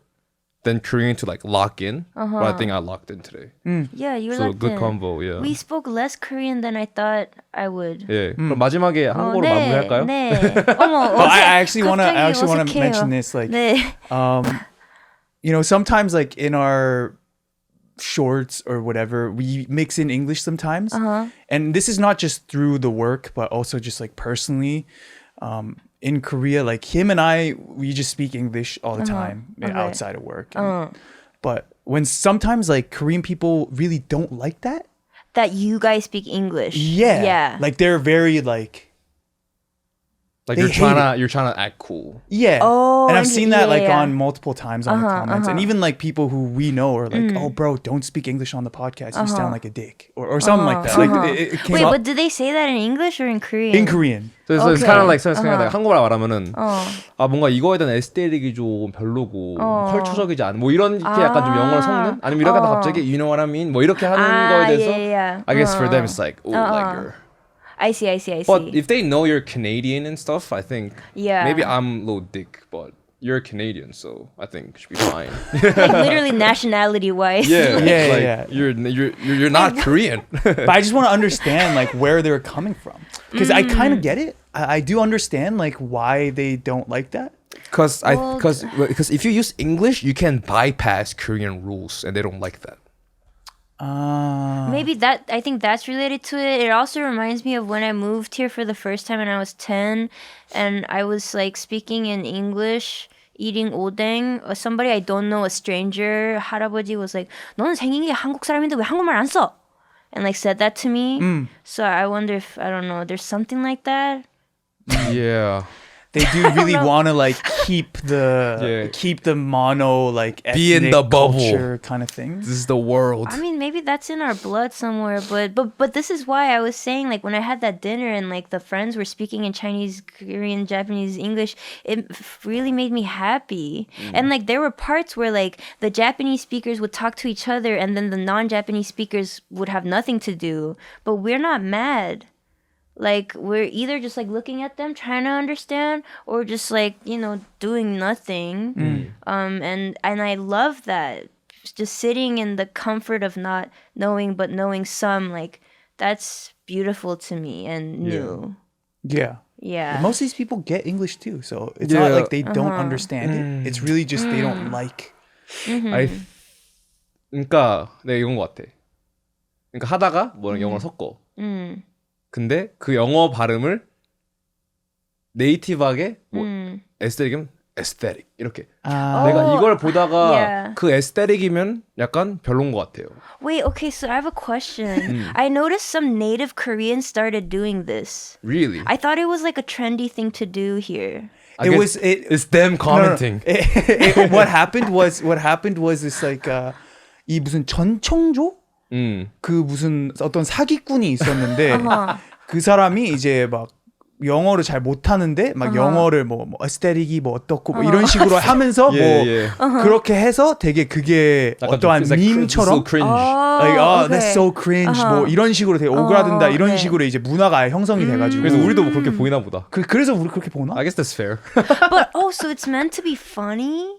S1: than Korean to like lock in. But I think I locked in today.
S2: Yeah, you were
S1: So
S2: locked
S1: good
S2: in.
S1: combo. Yeah.
S2: We spoke less Korean than I thought I would.
S1: 예. 그럼 마지막에 한국어로 마무리할까요?
S2: 네. 어머,
S3: Well, I actually want to
S2: 어색해요.
S3: mention this like
S2: 네.
S3: you know, sometimes like in our shorts or whatever, we mix in English sometimes. And this is not just through the work, but also just like personally. In Korea, like him and I, we just speak English all the time outside of work. But when sometimes like Korean people really don't like that.
S2: That you guys speak English.
S3: Yeah.
S2: Yeah.
S3: Like they're very like
S1: Like
S3: They
S1: you're
S3: hate
S1: trying to act cool.
S3: yeah.
S2: Oh,
S3: and I've seen that like
S2: yeah.
S3: on multiple times on the comments. And even like people who we know are like, oh, bro, don't speak English on the podcast. You sound like a dick. Or something like that. Like it came
S2: Wait,
S3: up
S2: but did they say that in English or in Korean?
S3: in Korean.
S1: So it's
S2: Okay.
S1: kind of like like 한국어로 말하면은 아 뭔가 이거에 대한 에스테틱이 좀 별로고 컬처적이지 않은 뭐 이런 게 약간 좀 영어를 섞는 아니면 이렇게 하다 갑자기 you know what I mean 뭐 이렇게 하는 거에 대해서
S2: yeah.
S1: I guess for them it's like oh like you're
S2: I see.
S1: but if they know you're Canadian and stuff I think
S2: Yeah.
S1: maybe I'm a little dick but you're Canadian so I think it should be fine.
S2: Like literally nationality wise.
S1: Yeah,
S3: Yeah,
S1: like
S3: yeah.
S1: You're not Korean.
S3: But I just want to understand like where they're coming from. Because I kind of get it. I do understand like why they don't like that.
S1: Because if you use English, you can bypass Korean rules, and they don't like that.
S2: Maybe that, I think that's related to it. It also reminds me of when I moved here for the first time when I was 10 and I was like speaking in English, eating odeng. Somebody I don't know, a stranger, 할아버지 was like, 너는 생긴 게 한국 사람인데 왜 한국말 안 써? And like said that to me. So I wonder if, I don't know, there's something like that.
S1: Yeah.
S3: they do really want to like keep the mono like
S1: Be in
S3: ethnic
S1: the bubble.
S3: culture kind of thing.
S1: This is the world.
S2: I mean, maybe that's in our blood somewhere, but this is why I was saying, like, when I had that dinner and like the friends were speaking in Chinese, Korean, Japanese, English, it really made me happy. And like there were parts where like the Japanese speakers would talk to each other and then the non-Japanese speakers would have nothing to do, but we're not mad. Like, we're either just, like, looking at them, trying to understand, or just, like, you know, doing nothing. And I love that. Just sitting in the comfort of not knowing, but knowing some, like, that's beautiful to me and new.
S3: Yeah.
S2: Yeah.
S3: Most of these people get English too, so it's not like they don't understand it. It's really just they don't like.
S1: 그러니까 내가 이건 것 같아. 그러니까 하다가 뭐 영어를 섞어. 근데 그 영어 발음을 네이티브하게 뭐 에스테틱이면 에스테틱 이렇게 내가 이걸 보다가 그 에스테틱이면 약간 별론 것 같아요.
S2: Wait, okay, so I have a question. I noticed some native Koreans started doing this.
S1: Really?
S2: I thought it was like a trendy thing to do here.
S1: It's them commenting.
S3: What happened was this like 이 무슨 전청조? 그 무슨 어떤 사기꾼이 있었는데 그 사람이 이제 막 영어를 잘 못하는데 막 영어를 뭐 에스테틱이 뭐 어떻고 뭐 이런 식으로 하면서 뭐 그렇게 해서 되게 그게 어떠한 밈처럼
S2: like,
S3: that's so cringe 뭐 이런 식으로 되게 오그라든다 이런 식으로 이제 문화가 형성이 돼가지고
S1: 그래서 우리도 뭐 그렇게 보이나 보다.
S3: 그래서 우리 그렇게 보나?
S1: I guess that's fair.
S2: But so it's meant to be funny?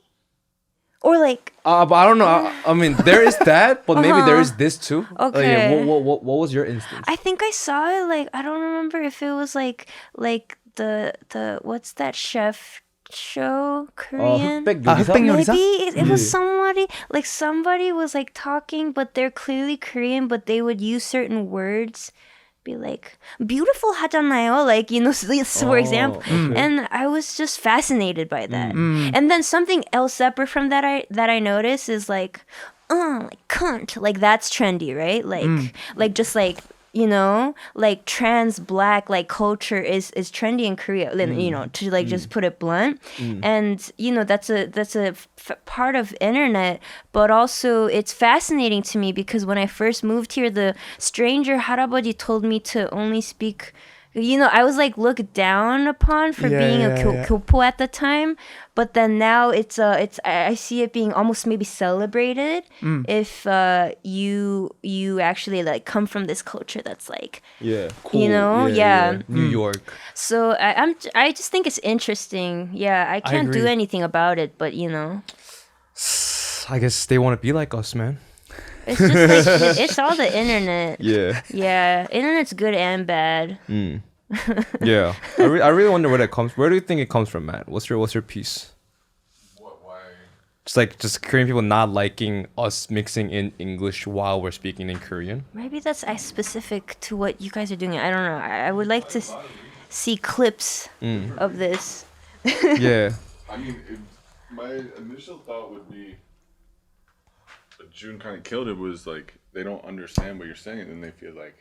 S2: Or like
S1: but I don't know. I mean, there is that, but maybe there is this too.
S2: Okay.
S1: What was your instance?
S2: I think I saw it like I don't remember if it was like the what's that chef show Korean?
S1: 흑백 요리사?
S2: Maybe it was somebody was like talking, but they're clearly Korean, but they would use certain words. Be like beautiful 하잖아요, like, you know, for example. And I was just fascinated by that. And then something else separate from that I noticed is like cunt, like that's trendy, right? Like just like, you know, like trans black like culture is trendy in Korea, you know, to like just put it blunt. And you know, that's a part of internet, but also it's fascinating to me because when I first moved here, the stranger 할아버지 told me to only speak, you know, I was like looked down upon for being a 교포 at the time, but then now it's I see it being almost maybe celebrated if you actually like come from this culture that's like
S1: cool.
S2: You know,
S1: New York.
S2: So I just think it's interesting. Yeah, I can't do anything about it, but you know,
S1: I guess they want to be like us, man.
S2: it's just like it's all the internet.
S1: Yeah,
S2: internet's good and bad.
S1: Yeah, I really wonder where that comes. Where do you think it comes from, Matt? What's your piece?
S4: Why?
S1: Just Korean people not liking us mixing in English while we're speaking in Korean.
S2: Maybe that's specific to what you guys are doing. I don't know. I would like to see clips of this.
S1: Yeah.
S4: I mean, my initial thought would be, but June kind of killed it, was like they don't understand what you're saying and they feel like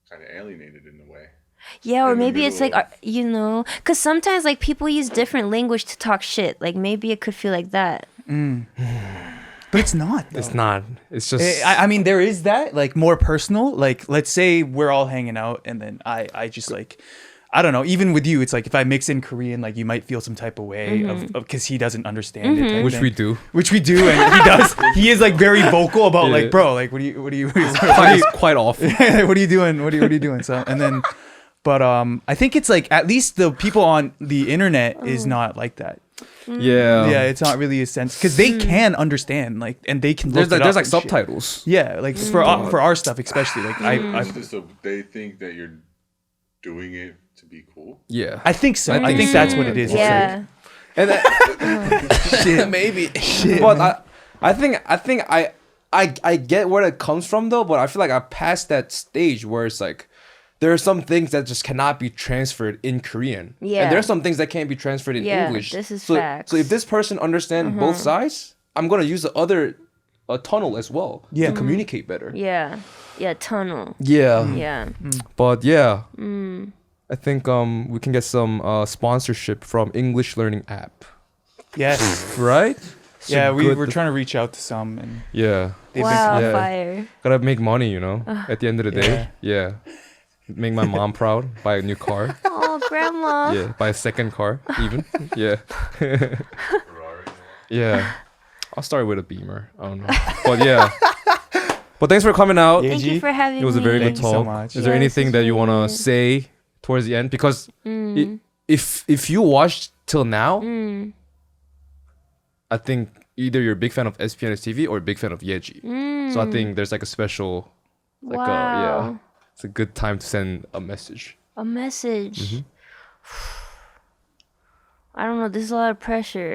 S4: kind of alienated in a way.
S2: Yeah, or maybe it's like, you know, because sometimes like people use different language to talk shit. Like maybe it could feel like that.
S3: But it's not.
S1: It's not. It's just.
S3: I mean, there is that like more personal. Like, let's say we're all hanging out, and then I just like, I don't know. Even with you, it's like if I mix in Korean, like you might feel some type of way of because he doesn't understand it. type
S1: Which
S3: thing.
S1: we do.
S3: Which we do, and he does. He is like very vocal about like, bro, like what are you
S1: Quite often.
S3: what are you doing? What are you doing? So and then, but I think it's like at least the people on the internet is not like that.
S1: Yeah,
S3: it's not really a sense because they can understand like and they can look it up
S1: there's like
S3: and shit.
S1: subtitles.
S3: Yeah, like for our stuff especially. Like I
S4: So they think that you're doing it to be cool.
S1: Yeah,
S3: I think so. I think that's what it is.
S2: Yeah.
S1: and shit, maybe. Shit, but I think I get where it comes from though. But I feel like I passed that stage where it's like there are some things that just cannot be transferred in Korean.
S2: Yeah.
S1: And there are some things that can't be transferred in English.
S2: This is
S1: so,
S2: facts.
S1: So if this person understands both sides, I'm gonna use the other tunnel as well to communicate better.
S2: Yeah, tunnel.
S1: Yeah.
S2: Yeah.
S1: But yeah. I think we can get some sponsorship from English learning app,
S3: Yes.
S1: right? So
S3: Yeah, we
S1: good
S3: were
S1: to-
S3: trying to reach out to some, and
S1: Yeah,
S3: they've
S2: Wow,
S1: yeah.
S2: fire.
S1: gotta make money, at the end of the day. Yeah. Make my mom proud. Buy a new car.
S2: Oh, grandma.
S1: Yeah. Buy a second car, even. Yeah.
S4: Ferrari.
S1: Yeah. I'll start with a Beamer. I don't know. But yeah. But thanks for coming out.
S3: Yeah.
S2: Thank you
S3: Yeji,
S2: for having me.
S1: It was a very good
S3: Thank you so
S1: talk.
S3: much.
S1: Is there
S2: Yes,
S1: anything
S2: it's
S1: that you
S2: really
S1: want to
S2: good.
S1: say towards the end? Because if you watched till now, I think either you're a big fan of SPNS TV or a big fan of Yaeji. So I think there's like a special,
S2: Wow.
S1: it's a good time to send a message.
S2: A message.
S1: Mm-hmm.
S2: I don't know. This is a lot of pressure.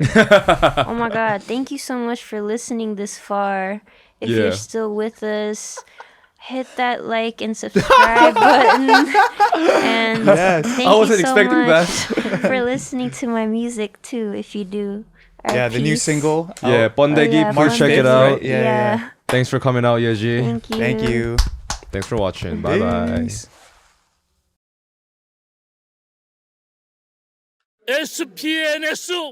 S2: Oh my God. Thank you so much for listening this far. If
S1: Yeah.
S2: you're still with us, hit that like and subscribe button. And
S3: Yes.
S2: thank
S1: I wasn't
S2: you so
S1: expecting
S2: much
S1: that.
S2: for listening to my music too, if you do. Our
S3: Yeah, the new
S2: piece.
S3: single.
S1: Yeah,
S3: out
S1: Pondeggi,
S2: yeah,
S1: please check it
S3: Pondeggi,
S1: out.
S3: right? Yeah.
S1: Thanks for coming out, Yaeji.
S2: Thank you.
S3: Thank you.
S1: Thanks for watching. Bye bye.
S3: Peace.
S5: SPNS